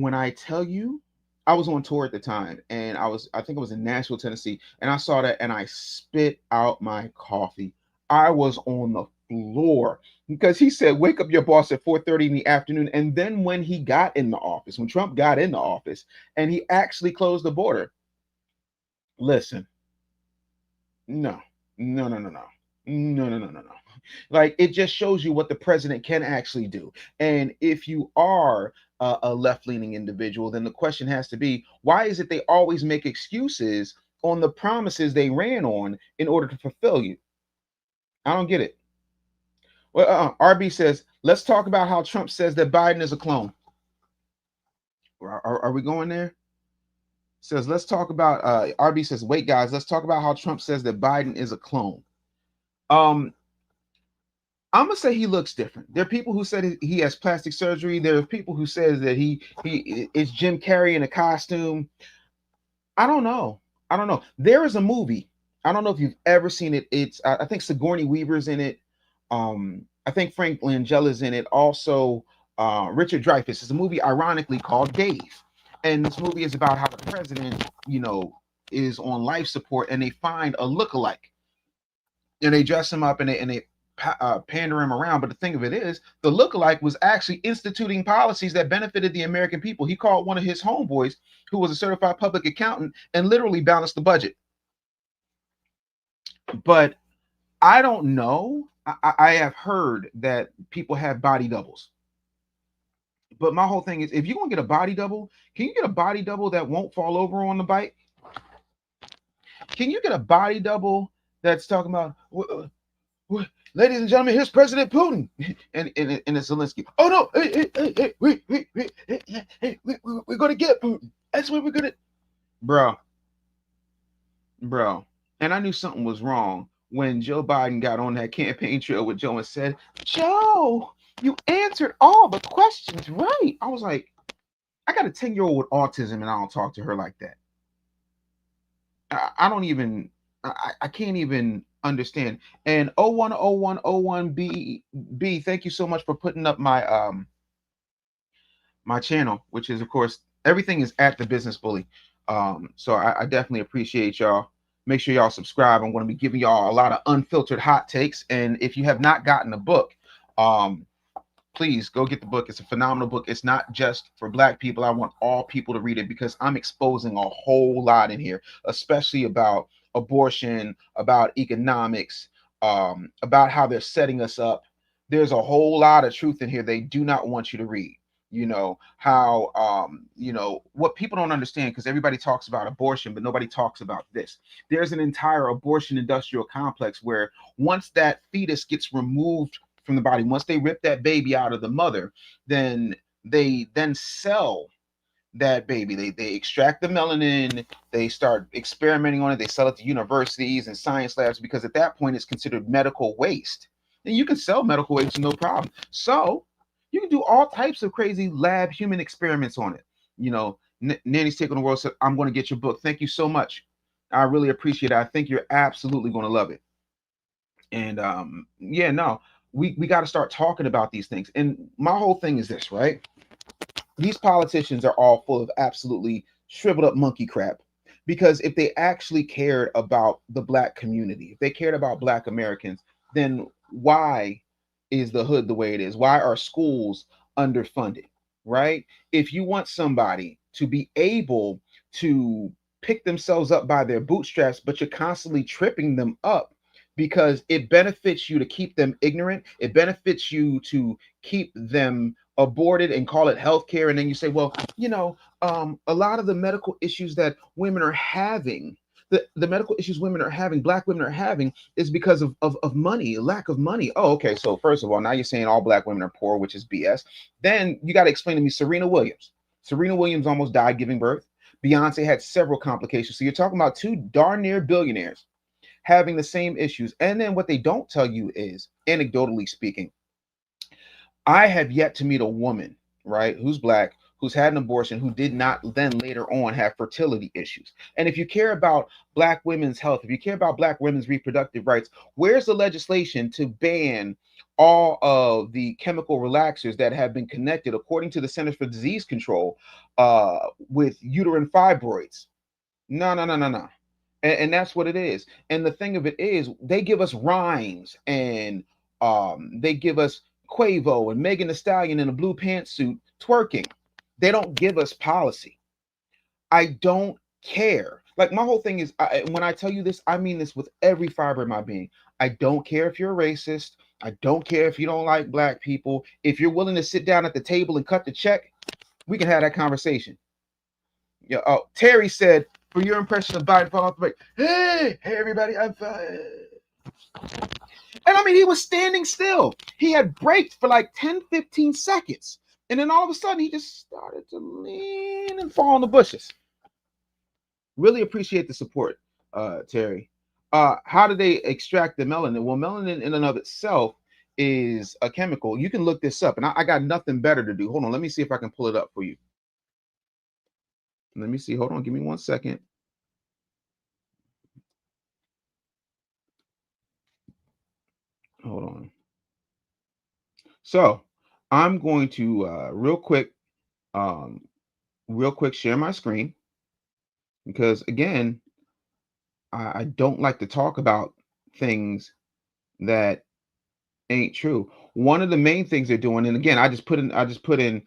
Speaker 2: When I tell you, I was on tour at the time, and I think I was in Nashville, Tennessee, and I saw that, and I spit out my coffee. I was on the floor because he said, wake up your boss at 4:30 in the afternoon. And then when he got in the office, when Trump got in the office and he actually closed the border, listen, no. Like, it just shows you what the president can actually do. And if you are a left-leaning individual, then the question has to be, why is it they always make excuses on the promises they ran on in order to fulfill you? I don't get it. Well, RB says, let's talk about how Trump says that Biden is a clone. Are we going there? Says, let's talk about, RB says, wait, guys, let's talk about how Trump says that Biden is a clone. I'm going to say he looks different. There are people who said he has plastic surgery. There are people who says that he is Jim Carrey in a costume. I don't know. There is a movie. I don't know if you've ever seen it. It's I think Sigourney Weaver's in it. I think Frank Langella's in it. Also, Richard Dreyfuss. It's a movie ironically called Dave. And this movie is about how the president, is on life support, and they find a lookalike. And they dress him up and they pander him around. But the thing of it is, the lookalike was actually instituting policies that benefited the American people. He called one of his homeboys, who was a certified public accountant, and literally balanced the budget. But I don't know. I have heard that people have body doubles. But my whole thing is, if you're going to get a body double, can you get a body double that won't fall over on the bike? Can you get a body double that's talking about, ladies and gentlemen, here's President Putin and it's Zelensky. Oh, no, hey, we're going to get Putin. That's what we're going to. Bro. And I knew something was wrong when Joe Biden got on that campaign trail with Joe and said, Joe, you answered all the questions right. I was like, I got a 10-year-old with autism and I don't talk to her like that. I can't even understand. And 010101B, thank you so much for putting up my my channel, which is, of course, everything is at The Business Bully. So I definitely appreciate y'all. Make sure y'all subscribe. I'm going to be giving y'all a lot of unfiltered hot takes. And if you have not gotten the book, please go get the book. It's a phenomenal book. It's not just for Black people. I want all people to read it because I'm exposing a whole lot in here, especially about abortion, about economics, about how they're setting us up. There's a whole lot of truth in here they do not want you to read. How, what people don't understand, because everybody talks about abortion, but nobody talks about this. There's an entire abortion industrial complex where once that fetus gets removed from the body, once they rip that baby out of the mother, then they sell that baby. They extract the melanin, they start experimenting on it, they sell it to universities and science labs, because at that point it's considered medical waste. And you can sell medical waste no problem. So You can do all types of crazy lab human experiments on it. You know, Nanny's Take on the World said, I'm going to get your book. Thank you so much. I really appreciate it. I think you're absolutely going to love it. And yeah, no, we got to start talking about these things. And my whole thing is this, right? These politicians are all full of absolutely shriveled up monkey crap. Because if they actually cared about the Black community, if they cared about Black Americans, then why is the hood the way it is? Why are schools underfunded, right? If you want somebody to be able to pick themselves up by their bootstraps, but you're constantly tripping them up because it benefits you to keep them ignorant, it benefits you to keep them aborted and call it healthcare, and then you say, well, you know, a lot of the medical issues that women are having, the medical issues women are having, Black women are having, is because of money, lack of money. Oh, okay. So first of all, now you're saying all Black women are poor, which is BS. Then you got to explain to me Serena Williams. Serena Williams almost died giving birth. Beyonce had several complications. So you're talking about two darn near billionaires having the same issues. And then what they don't tell you is, anecdotally speaking, I have yet to meet a woman, right, who's Black, who's had an abortion, who did not then later on have fertility issues. And if you care about Black women's health, if you care about Black women's reproductive rights, where's the legislation to ban all of the chemical relaxers that have been connected, according to the Centers for Disease Control, with uterine fibroids? No. And that's what it is. And the thing of it is, they give us rhymes, and they give us Quavo and Megan Thee Stallion in a blue pantsuit twerking. They don't give us policy. I don't care. Like, my whole thing is, when I tell you this, I mean this with every fiber of my being. I don't care if you're a racist. I don't care if you don't like Black people. If you're willing to sit down at the table and cut the check, we can have that conversation. Yeah. Oh, Terry said, for your impression of Biden falling off the break, hey everybody, I'm fine. And I mean, he was standing still. He had braked for like 10-15 seconds. And then all of a sudden, he just started to lean and fall in the bushes. Really appreciate the support, Terry. How do they extract the melanin? Well, melanin in and of itself is a chemical. You can look this up, and I got nothing better to do. Hold on. Let me see if I can pull it up for you. Let me see. Hold on. Give me 1 second. Hold on. So I'm going to real quick share my screen, because again, I don't like to talk about things that ain't true. One of the main things they're doing, and again, I just put in NASA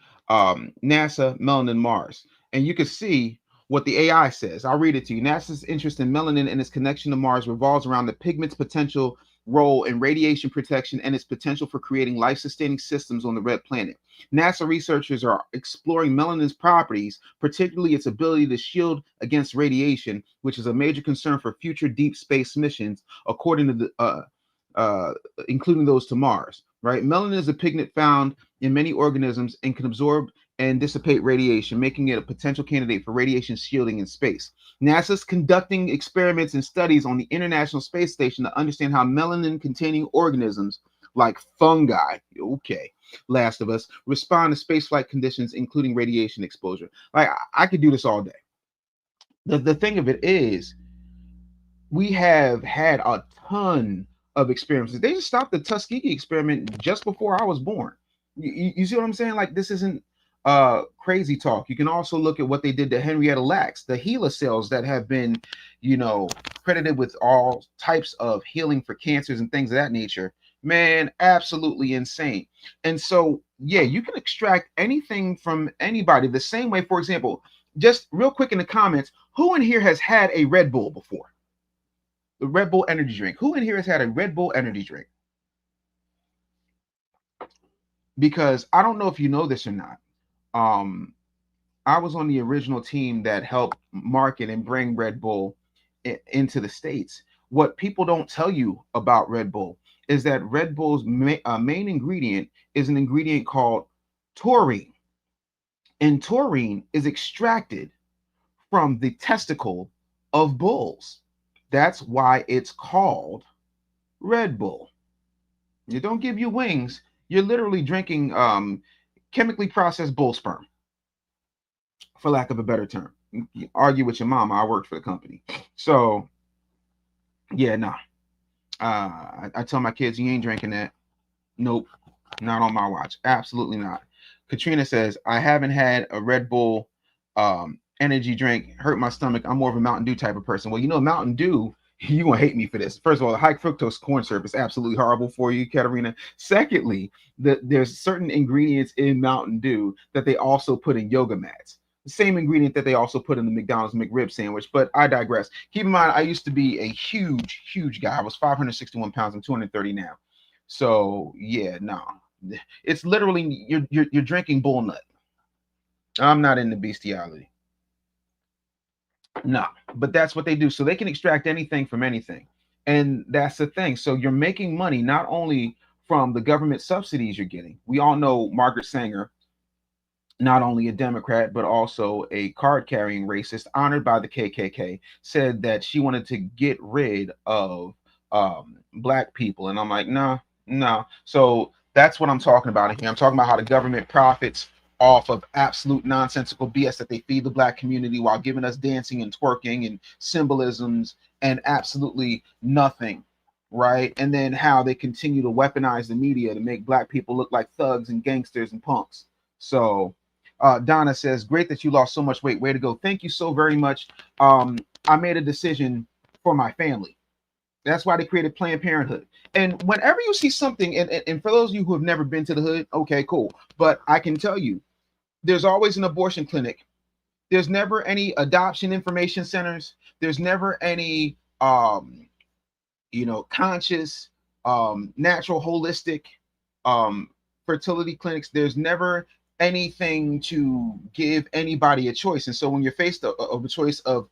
Speaker 2: melanin Mars, and you can see what the AI says. I'll read it to you. NASA's interest in melanin and its connection to Mars revolves around the pigment's potential role in radiation protection and its potential for creating life-sustaining systems on the red planet. NASA researchers are exploring melanin's properties, particularly its ability to shield against radiation, which is a major concern for future deep space missions, according to the including those to Mars. Right? Melanin is a pigment found in many organisms and can absorb and dissipate radiation, making it a potential candidate for radiation shielding in space. NASA's conducting experiments and studies on the International Space Station to understand how melanin-containing organisms like fungi, okay, Last of Us, respond to spaceflight conditions, including radiation exposure. Like, I could do this all day. The thing of it is, we have had a ton of experiences. They just stopped the Tuskegee experiment just before I was born. You see what I'm saying? Like, this isn't crazy talk. You can also look at what they did to Henrietta Lacks, the HeLa cells that have been, credited with all types of healing for cancers and things of that nature. Man, absolutely insane. And so, yeah, you can extract anything from anybody the same way. For example, just real quick in the comments, who in here has had a Red Bull before? The Red Bull energy drink. Who in here has had a Red Bull energy drink? Because I don't know if you know this or not. I was on the original team that helped market and bring Red Bull into the States. What people don't tell you about Red Bull is that Red Bull's main ingredient is an ingredient called taurine. And taurine is extracted from the testicle of bulls. That's why it's called Red Bull. You don't give you wings. You're literally drinking chemically processed bull sperm, for lack of a better term. You argue with your mama. I worked for the company. So, yeah, nah. I tell my kids, you ain't drinking that. Nope, not on my watch. Absolutely not. Katrina says, I haven't had a Red Bull energy drink. Hurt my stomach. I'm more of a Mountain Dew type of person. Well, you know, Mountain Dew, you gonna hate me for this. First of all, the high fructose corn syrup is absolutely horrible for you, Katarina. Secondly, there's certain ingredients in Mountain Dew that they also put in yoga mats. The same ingredient that they also put in the McDonald's McRib sandwich, but I digress. Keep in mind, I used to be a huge guy. I was 561 pounds. I'm 230 now. So yeah, no, it's literally you're drinking bull nut. I'm not into bestiality. No, but that's what they do. So they can extract anything from anything. And that's the thing. So you're making money not only from the government subsidies you're getting. We all know Margaret Sanger, not only a Democrat, but also a card carrying racist honored by the KKK, said that she wanted to get rid of black people. And I'm like, no. So that's what I'm talking about here. I'm talking about how the government profits off of absolute nonsensical BS that they feed the black community while giving us dancing and twerking and symbolisms and absolutely nothing, right? And then how they continue to weaponize the media to make black people look like thugs and gangsters and punks. So Donna says, great that you lost so much weight. Way to go. Thank you so very much. I made a decision for my family. That's why they created Planned Parenthood. And whenever you see something, and for those of you who have never been to the hood, okay, cool. But I can tell you, there's always an abortion clinic. There's never any adoption information centers. There's never any, conscious, natural, holistic fertility clinics. There's never anything to give anybody a choice. And so when you're faced of a choice of,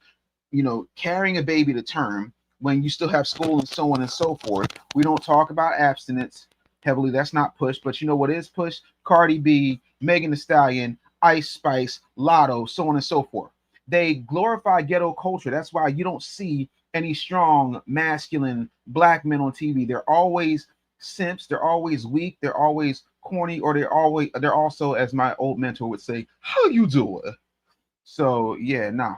Speaker 2: carrying a baby to term, when you still have school and so on and so forth, we don't talk about abstinence heavily. That's not pushed. But you know what is pushed? Cardi B, Megan Thee Stallion, Ice Spice, Lotto, so on and so forth. They glorify ghetto culture. That's why you don't see any strong, masculine black men on TV. They're always simps. They're always weak. They're always corny, or they're also, as my old mentor would say, how you doing? So yeah, nah.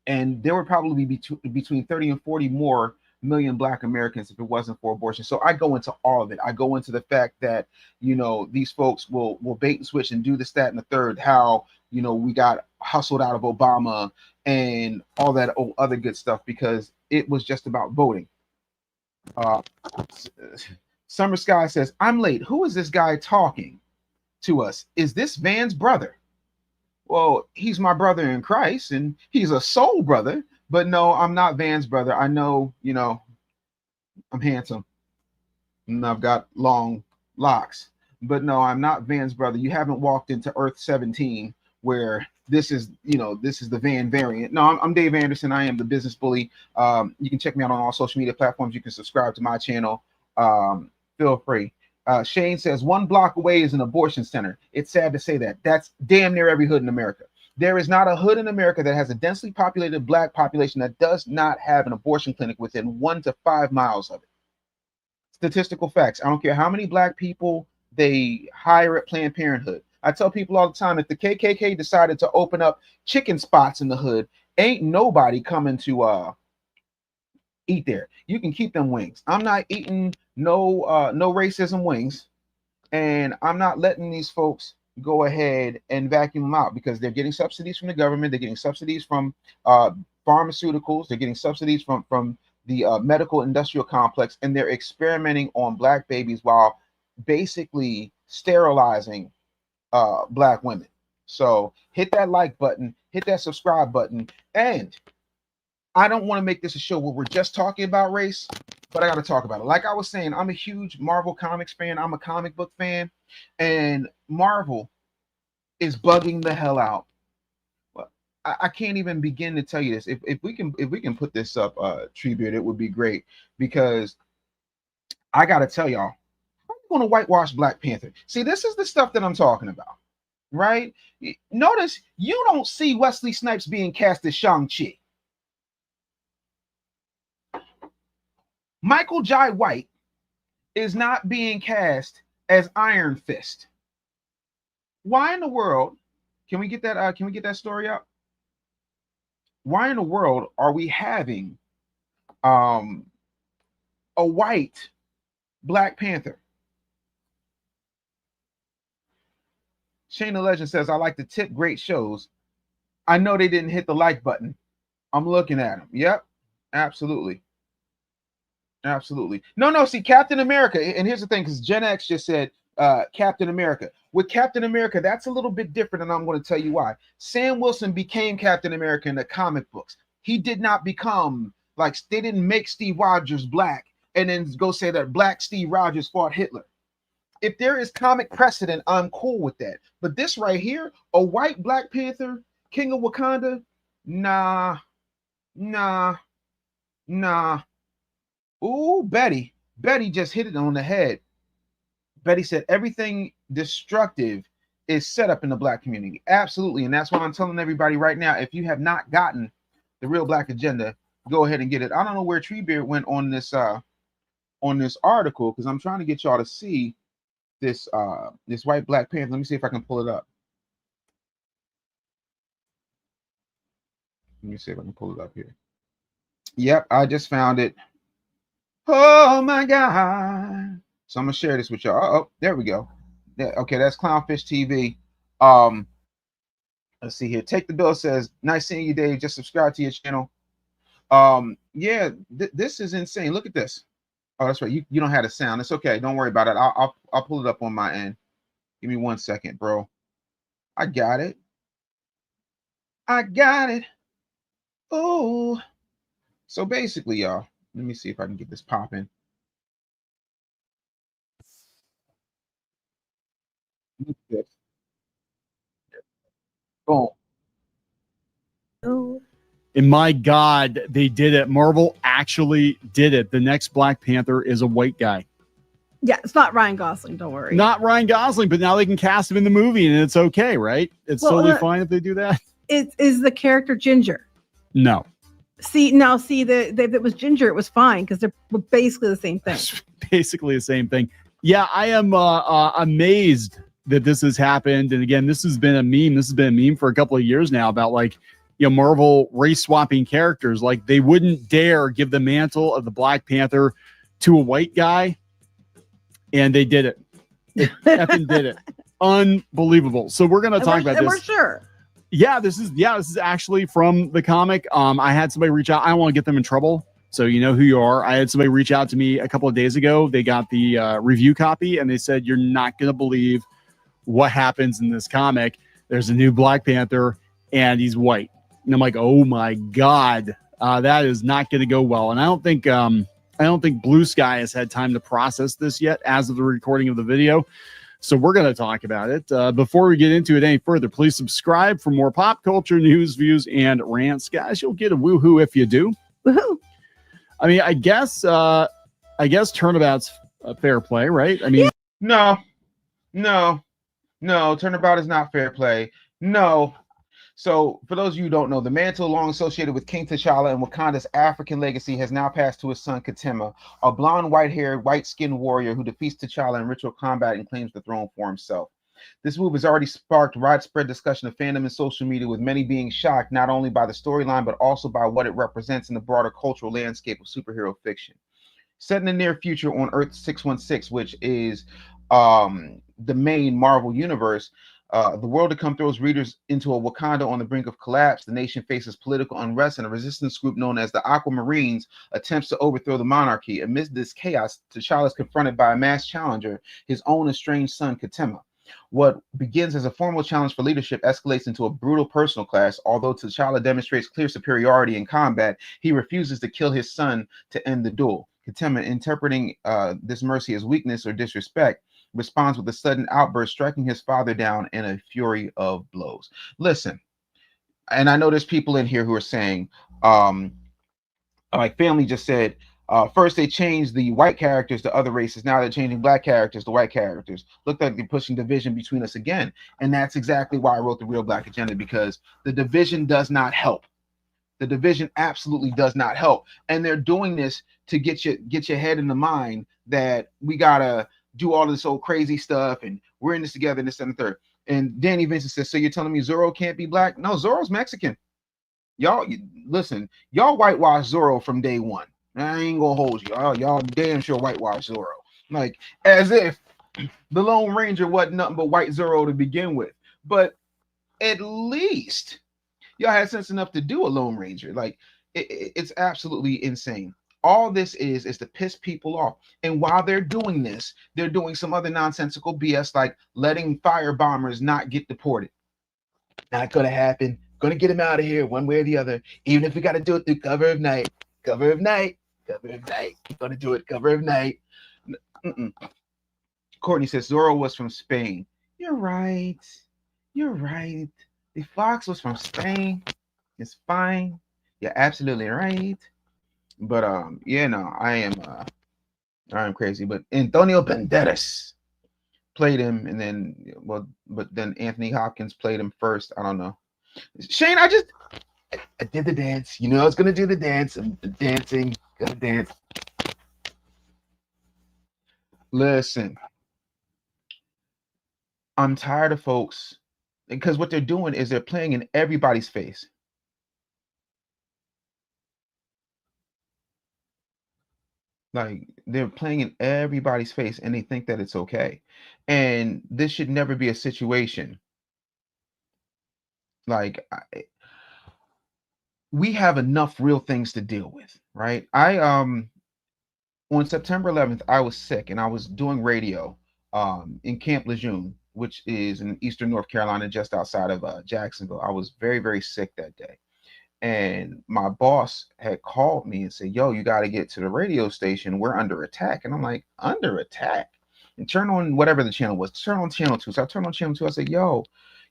Speaker 2: And there would probably be between 30 and 40 more million black Americans if it wasn't for abortion. So I go into all of it. I go into the fact that, these folks will bait and switch and do this, that, and the third, how, we got hustled out of Obama and all that other good stuff because it was just about voting. Summer Sky says, I'm late. Who is this guy talking to us? Is this Van's brother? Well, he's my brother in Christ and he's a soul brother, but no, I'm not Van's brother. I know, I'm handsome and I've got long locks, but no, I'm not Van's brother. You haven't walked into Earth 17 where this is the Van variant. No, I'm Dave Anderson. I am the business bully. You can check me out on all social media platforms. You can subscribe to my channel. Feel free. Shane says 1 block away is an abortion center. It's sad to say that. That's damn near every hood in America. There is not a hood in America that has a densely populated black population that does not have an abortion clinic within 1 to 5 miles of it. Statistical facts. I don't care how many black people they hire at Planned Parenthood. I tell people all the time, if the KKK decided to open up chicken spots in the hood, ain't nobody coming to eat there. You can keep them wings. I'm not eating no racism wings, and I'm not letting these folks go ahead and vacuum them out because they're getting subsidies from the government. They're getting subsidies from pharmaceuticals. They're getting subsidies from the medical industrial complex, and they're experimenting on black babies while basically sterilizing black women. So hit that like button, hit that subscribe button, and I don't want to make this a show where we're just talking about race, but I got to talk about it. Like I was saying, I'm a huge Marvel Comics fan. I'm a comic book fan, and Marvel is bugging the hell out. Well, I can't even begin to tell you this. If we can put this up, Treebeard, it would be great because I got to tell y'all, I'm going to whitewash Black Panther. See, this is the stuff that I'm talking about, right? Notice you don't see Wesley Snipes being cast as Shang-Chi. Michael Jai White is not being cast as Iron Fist. Why in the world? Can we get that? Can we get that story up? Why in the world are we having a white Black Panther? Shane the Legend says, I like to tip great shows. I know they didn't hit the like button. I'm looking at them. Yep, absolutely. Absolutely. No, see, Captain America, and here's the thing, because Gen X just said Captain America. With Captain America, that's a little bit different, and I'm going to tell you why. Sam Wilson became Captain America in the comic books. He did not become, like, they didn't make Steve Rogers black and then go say that black Steve Rogers fought Hitler. If there is comic precedent, I'm cool with that. But this right here, a white Black Panther, King of Wakanda, nah. Ooh, Betty just hit it on the head. Betty said everything destructive is set up in the Black community. Absolutely. And that's why I'm telling everybody right now, if you have not gotten the Real Black Agenda, go ahead and get it. I don't know where Treebeard went on this article, because I'm trying to get y'all to see this white Black Panther. Let me see if I can pull it up. Let me see if I can pull it up here. Yep, I just found it. Oh my God. So I'm gonna share this with y'all. Oh, there we go. Okay, that's Clownfish TV. Let's see here. Take the Bill says, nice seeing you, Dave. Just subscribe to your channel. Yeah, this is insane. Look at this. Oh, that's right. You don't have the sound. It's okay. Don't worry about it. I'll pull it up on my end. Give me 1 second, bro. I got it. Oh. So basically, y'all, let me see if I can get this popping. Boom.
Speaker 12: And my God, they did it. Marvel actually did it. The next Black Panther is a white guy.
Speaker 13: Yeah, it's not Ryan Gosling. Don't worry.
Speaker 12: Not Ryan Gosling, but now they can cast him in the movie, and it's okay, right? It's totally fine if they do that.
Speaker 13: Is the character Ginger?
Speaker 12: No.
Speaker 13: If it was Ginger, it was fine because they're basically the same thing.
Speaker 12: Basically the same thing. Yeah, I am amazed that this has happened. And again, this has been a meme. This has been a meme for a couple of years now about, like, you know, Marvel race swapping characters. Like, they wouldn't dare give the mantle of the Black Panther to a white guy, and they did it. They effing did it. Unbelievable. So we're going to talk about this.
Speaker 13: We're sure.
Speaker 12: Yeah, this is actually from the comic. I had somebody reach out. I don't want to get them in trouble, so you know who you are. I had somebody reach out to me a couple of days ago. They got the review copy, and they said, you're not going to believe what happens in this comic. There's a new Black Panther, and he's white. And I'm like, oh my God, that is not going to go well. And I don't think Blue Sky has had time to process this yet as of the recording of the video. So we're going to talk about it. Before we get into it any further, please subscribe for more pop culture news, views, and rants. Guys, you'll get a woohoo if you do.
Speaker 13: Woohoo.
Speaker 12: I mean, I guess turnabout's fair play, right? I mean,
Speaker 2: no. Turnabout is not fair play. No. So, for those of you who don't know, the mantle long associated with King T'Challa and Wakanda's African legacy has now passed to his son Katema, a blonde, white-haired, white-skinned warrior who defeats T'Challa in ritual combat and claims the throne for himself. This move has already sparked widespread discussion of fandom and social media, with many being shocked not only by the storyline but also by what it represents in the broader cultural landscape of superhero fiction. Set in the near future on Earth 616, which is the main Marvel universe, the world to come throws readers into a Wakanda on the brink of collapse. The nation faces political unrest, and a resistance group known as the Aquamarines attempts to overthrow the monarchy. Amidst this chaos, T'Challa is confronted by a masked challenger, his own estranged son, Katema. What begins as a formal challenge for leadership escalates into a brutal personal clash. Although T'Challa demonstrates clear superiority in combat, he refuses to kill his son to end the duel. Katema, interpreting this mercy as weakness or disrespect, responds with a sudden outburst, striking his father down in a fury of blows. Listen, and I know there's people in here who are saying, like Family just said, first they changed the white characters to other races. Now they're changing black characters to white characters. Look like they're pushing division between us again. And that's exactly why I wrote the Real Black Agenda, because the division does not help. The division absolutely does not help. And they're doing this to get your head in the mind that we gotta do all of this old crazy stuff and we're in this together and this and the third. And Danny Vincent says, so you're telling me Zorro can't be black? No, Zorro's Mexican. Y'all listen, y'all whitewash Zorro from day one. I ain't gonna hold you. Y'all damn sure whitewash Zorro. Like, as if the Lone Ranger wasn't nothing but white Zorro to begin with. But at least y'all had sense enough to do a Lone Ranger. Like, it's absolutely insane. All this is to piss people off. And while they're doing this, they're doing some other nonsensical BS, like letting fire bombers not get deported. Not gonna happen. Gonna get him out of here one way or the other, even if we gotta do it through cover of night. Cover of night. Cover of night. Gonna do it cover of night. Courtney says Zorro was from Spain. You're right. You're right. The fox was from Spain. It's fine. You're absolutely right. But yeah, no, I am crazy. But Antonio Banderas played him, and then but then Anthony Hopkins played him first. I don't know. Shane, I did the dance. You know I was gonna do the dance. I'm dancing, gonna dance. Listen, I'm tired of folks, because what they're doing is they're playing in everybody's face. Like, they're playing in everybody's face, and they think that it's okay. And this should never be a situation. Like, we have enough real things to deal with, right? On September 11th, I was sick, and I was doing radio in Camp Lejeune, which is in eastern North Carolina, just outside of Jacksonville. I was very, very sick that day. And my boss had called me and said, yo, you got to get to the radio station. We're under attack. And I'm like, under attack? And turn on whatever the channel was. Turn on channel 2. So I turned on channel 2. I said, yo,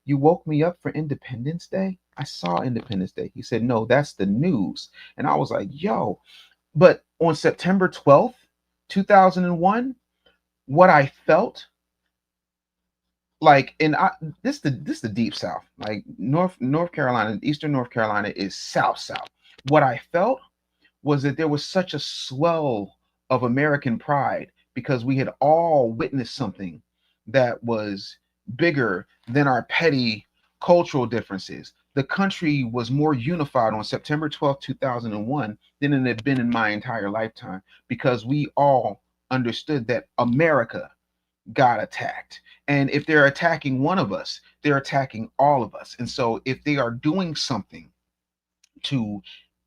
Speaker 2: you woke me up for Independence Day? I saw Independence Day. He said, no, that's the news. And I was like, yo. But on September 12th, 2001, what I felt like, and this the deep South, like North Carolina, eastern North Carolina is South. What I felt was that there was such a swell of American pride, because we had all witnessed something that was bigger than our petty cultural differences. The country was more unified on September 12th, 2001 than it had been in my entire lifetime, because we all understood that America got attacked. And if they're attacking one of us, they're attacking all of us. And so if they are doing something to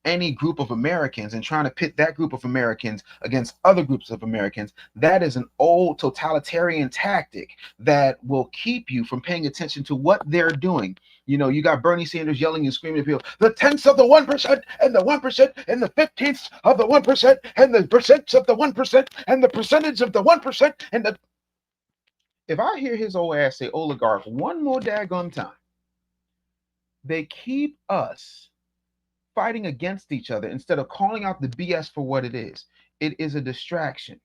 Speaker 2: any group of Americans and trying to pit that group of Americans against other groups of Americans, that is an old totalitarian tactic that will keep you from paying attention to what they're doing. You know, you got Bernie Sanders yelling and screaming at people, the tenths of the 1% and the 1% and the 15ths of the 1% and the percents of the 1% and the percentage of the 1% and the... If I hear his old ass say oligarch one more daggone time, they keep us fighting against each other instead of calling out the BS for what it is. It is a distraction,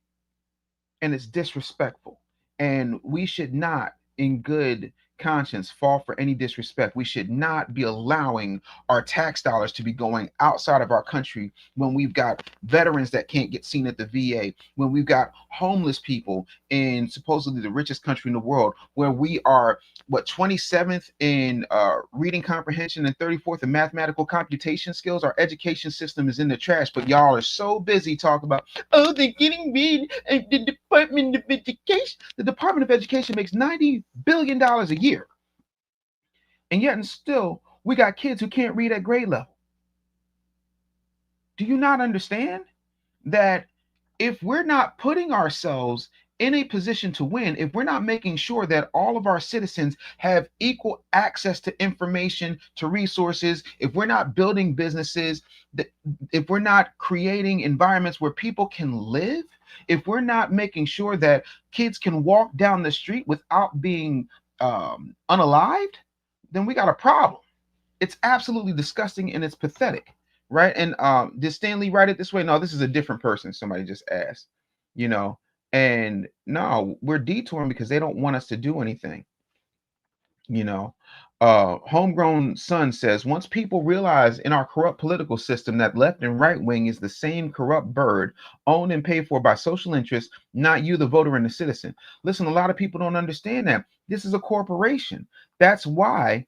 Speaker 2: and it's disrespectful. And we should not, in good conscience, fall for any disrespect. We should not be allowing our tax dollars to be going outside of our country when we've got veterans that can't get seen at the VA, when we've got homeless people in supposedly the richest country in the world, where we are, 27th in reading comprehension and 34th in mathematical computation skills. Our education system is in the trash, but y'all are so busy talking about, oh, they're getting rid of the Department of Education. The Department of Education makes $90 billion a year. And yet and still, we got kids who can't read at grade level. Do you not understand that if we're not putting ourselves in a position to win, if we're not making sure that all of our citizens have equal access to information, to resources, if we're not building businesses, if we're not creating environments where people can live, if we're not making sure that kids can walk down the street without being unalived, then we got a problem. It's absolutely disgusting and it's pathetic, right? And did Stanley write it this way? No, this is a different person. Somebody just asked, you know. And no, we're detouring because they don't want us to do anything. You know, Homegrown Son says, once people realize in our corrupt political system that left and right wing is the same corrupt bird owned and paid for by social interests, not you, the voter and the citizen. Listen, a lot of people don't understand that. This is a corporation. That's why,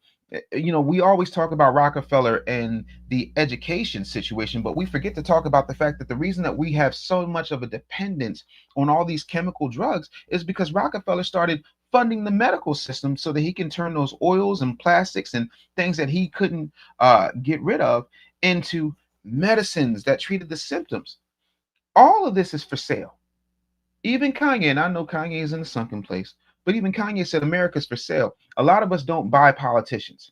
Speaker 2: we always talk about Rockefeller and the education situation, but we forget to talk about the fact that the reason that we have so much of a dependence on all these chemical drugs is because Rockefeller started funding the medical system so that he can turn those oils and plastics and things that he couldn't get rid of into medicines that treated the symptoms. All of this is for sale. Even Kanye, and I know Kanye is in the sunken place, but even Kanye said America's for sale. A lot of us don't buy politicians.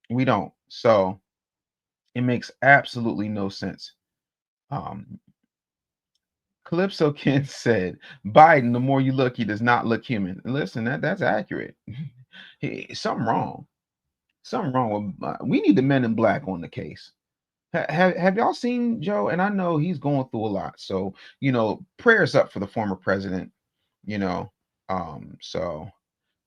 Speaker 2: We don't. So it makes absolutely no sense. Calypso Ken said, Biden, the more you look, he does not look human. Listen, that's accurate. Something wrong. Something wrong with we need the men in black on the case. Have y'all seen Joe? And I know he's going through a lot. So, prayers up for the former president, so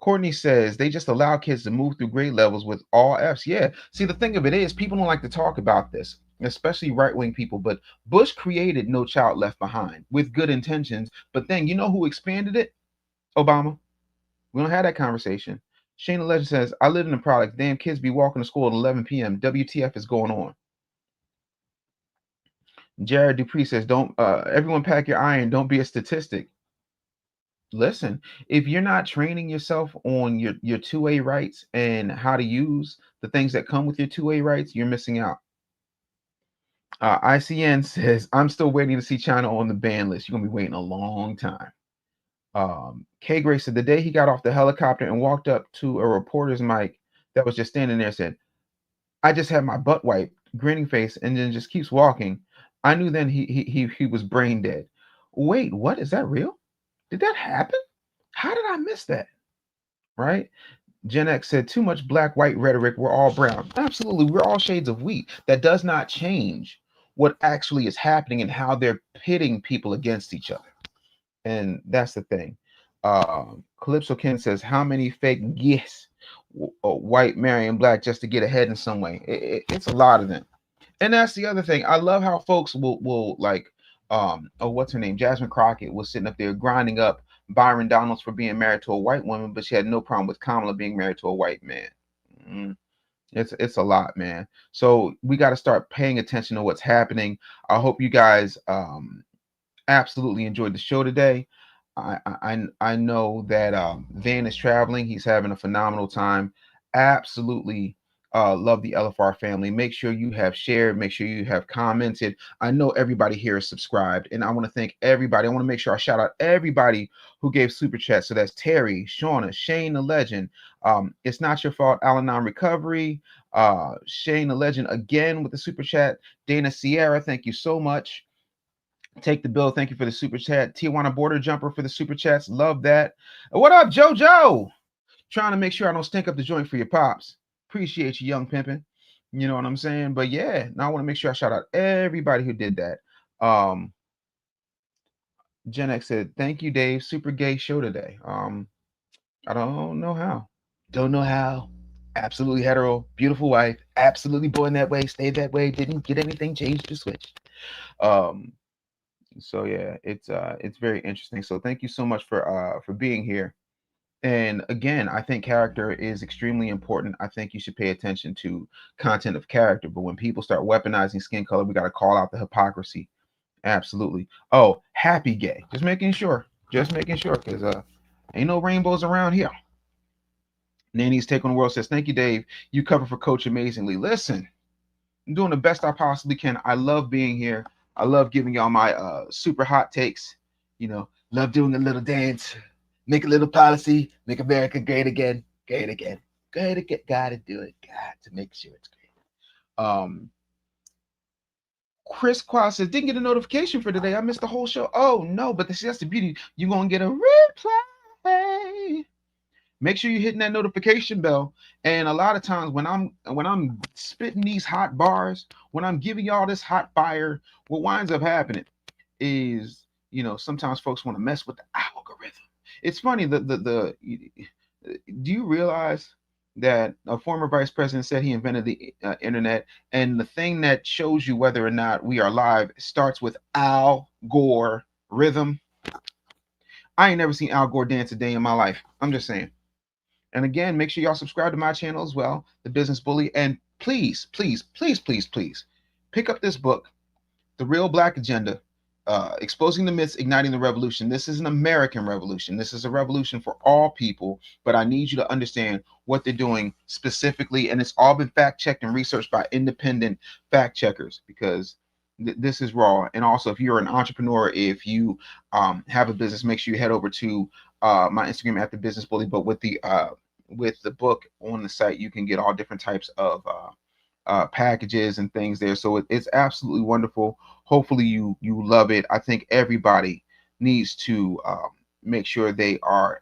Speaker 2: Courtney says they just allow kids to move through grade levels with all F's. Yeah. See, the thing of it is, people don't like to talk about this, especially right-wing people. But Bush created No Child Left Behind with good intentions. But then you know who expanded it? Obama. We don't have that conversation. Shayna Legend says, I live in the product. Damn kids be walking to school at 11 p.m. WTF is going on. Jared Dupree says, don't everyone pack your iron. Don't be a statistic. Listen, if you're not training yourself on your 2A rights and how to use the things that come with your 2A rights, you're missing out. ICN says, I'm still waiting to see China on the ban list. You're going to be waiting a long time. K Gray said, the day he got off the helicopter and walked up to a reporter's mic that was just standing there, said, I just had my butt wiped, grinning face, and then just keeps walking. I knew then he was brain dead. Wait, what? Is that real? Did that happen? How did I miss that? Right? Gen X said, too much black-white rhetoric. We're all brown. Absolutely. We're all shades of wheat. That does not change what actually is happening and how they're pitting people against each other. And that's the thing. Calypso Ken says, how many fake yes, white marrying black just to get ahead in some way? It's a lot of them. And that's the other thing. I love how folks will like, what's her name? Jasmine Crockett was sitting up there grinding up Byron Donalds for being married to a white woman, but she had no problem with Kamala being married to a white man. It's a lot, man. So we got to start paying attention to what's happening. I hope you guys absolutely enjoyed the show today. I know that Van is traveling. He's having a phenomenal time. Absolutely love the LFR family. Make sure you have shared. Make sure you have commented. I know everybody here is subscribed, and I want to thank everybody. I want to make sure I shout out everybody who gave super chats. So that's Terry, Shauna, Shane the Legend. It's Not Your Fault, Al-Anon Recovery. Shane the Legend again with the super chat. Dana Sierra, thank you so much. Take the Bill, thank you for the super chat. Tijuana Border Jumper for the super chats. Love that. What up, JoJo? Trying to make sure I don't stink up the joint for your pops. Appreciate you, young pimpin'. You know what I'm saying? But yeah, now I want to make sure I shout out everybody who did that. Gen X said, thank you, Dave. Super gay show today. I don't know how. Don't know how. Absolutely hetero, beautiful wife, absolutely born that way, stayed that way, didn't get anything changed or switched. So yeah, it's very interesting. So thank you so much for being here. And again, I think character is extremely important. I think you should pay attention to content of character. But when people start weaponizing skin color, we got to call out the hypocrisy. Absolutely. Oh, happy gay. Just making sure. Just making sure, because ain't no rainbows around here. Nanny's Take on the World says, thank you, Dave. You cover for Coach amazingly. Listen, I'm doing the best I possibly can. I love being here. I love giving y'all my super hot takes. Love doing a little dance. Make a little policy, make America great again, great again, great again. Gotta do it, got to make sure it's great. Chris Quas says, didn't get a notification for today. I missed the whole show. Oh no, but that's the beauty. You're gonna get a replay. Make sure you're hitting that notification bell. And a lot of times when I'm spitting these hot bars, when I'm giving y'all this hot fire, what winds up happening is, sometimes folks want to mess with the algorithm. It's funny, do you realize that a former vice president said he invented the internet, and the thing that shows you whether or not we are live starts with Al Gore rhythm? I ain't never seen Al Gore dance a day in my life. I'm just saying. And again, make sure y'all subscribe to my channel as well, The Business Bully. And please, please, please, please, please pick up this book, The Real Black Agenda, Exposing the Myths, Igniting the Revolution. This is an American revolution. This is a revolution for all people, but I need you to understand what they're doing specifically. And it's all been fact-checked and researched by independent fact checkers, because this is raw. And also, if you're an entrepreneur, if you have a business, make sure you head over to my Instagram at The Business Bully. But with the book on the site, you can get all different types of packages and things there. So it's absolutely wonderful. Hopefully you love it. I think everybody needs to make sure they are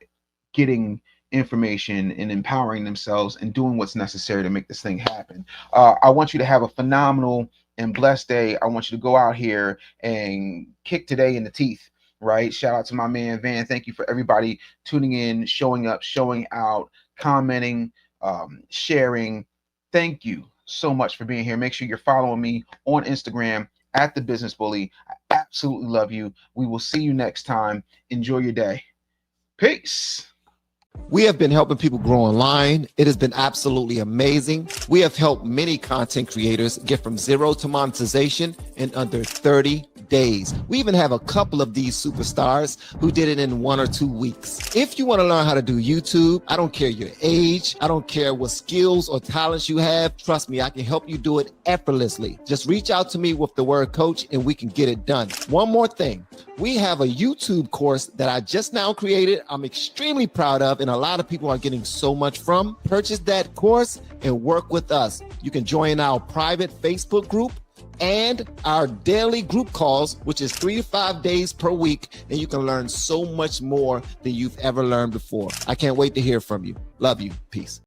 Speaker 2: getting information and empowering themselves and doing what's necessary to make this thing happen. I want you to have a phenomenal and blessed day. I want you to go out here and kick today in the teeth, right? Shout out to my man Van. Thank you for everybody tuning in, showing up, showing out, commenting, sharing. Thank you so much for being here. Make sure you're following me on Instagram at The Business Bully. I absolutely love you. We will see you next time. Enjoy your day. Peace.
Speaker 1: We have been helping people grow online. It has been absolutely amazing. We have helped many content creators get from zero to monetization in under 30 days. We even have a couple of these superstars who did it in 1 or 2 weeks. If you want to learn how to do YouTube, I don't care your age, I don't care what skills or talents you have. Trust me, I can help you do it effortlessly. Just reach out to me with the word coach and we can get it done. One more thing. We have a YouTube course that I just now created. I'm extremely proud of, and a lot of people are getting so much from. Purchase that course and work with us. You can join our private Facebook group and our daily group calls, which is 3 to 5 days per week, and you can learn so much more than you've ever learned before. I can't wait to hear from you. Love you. Peace.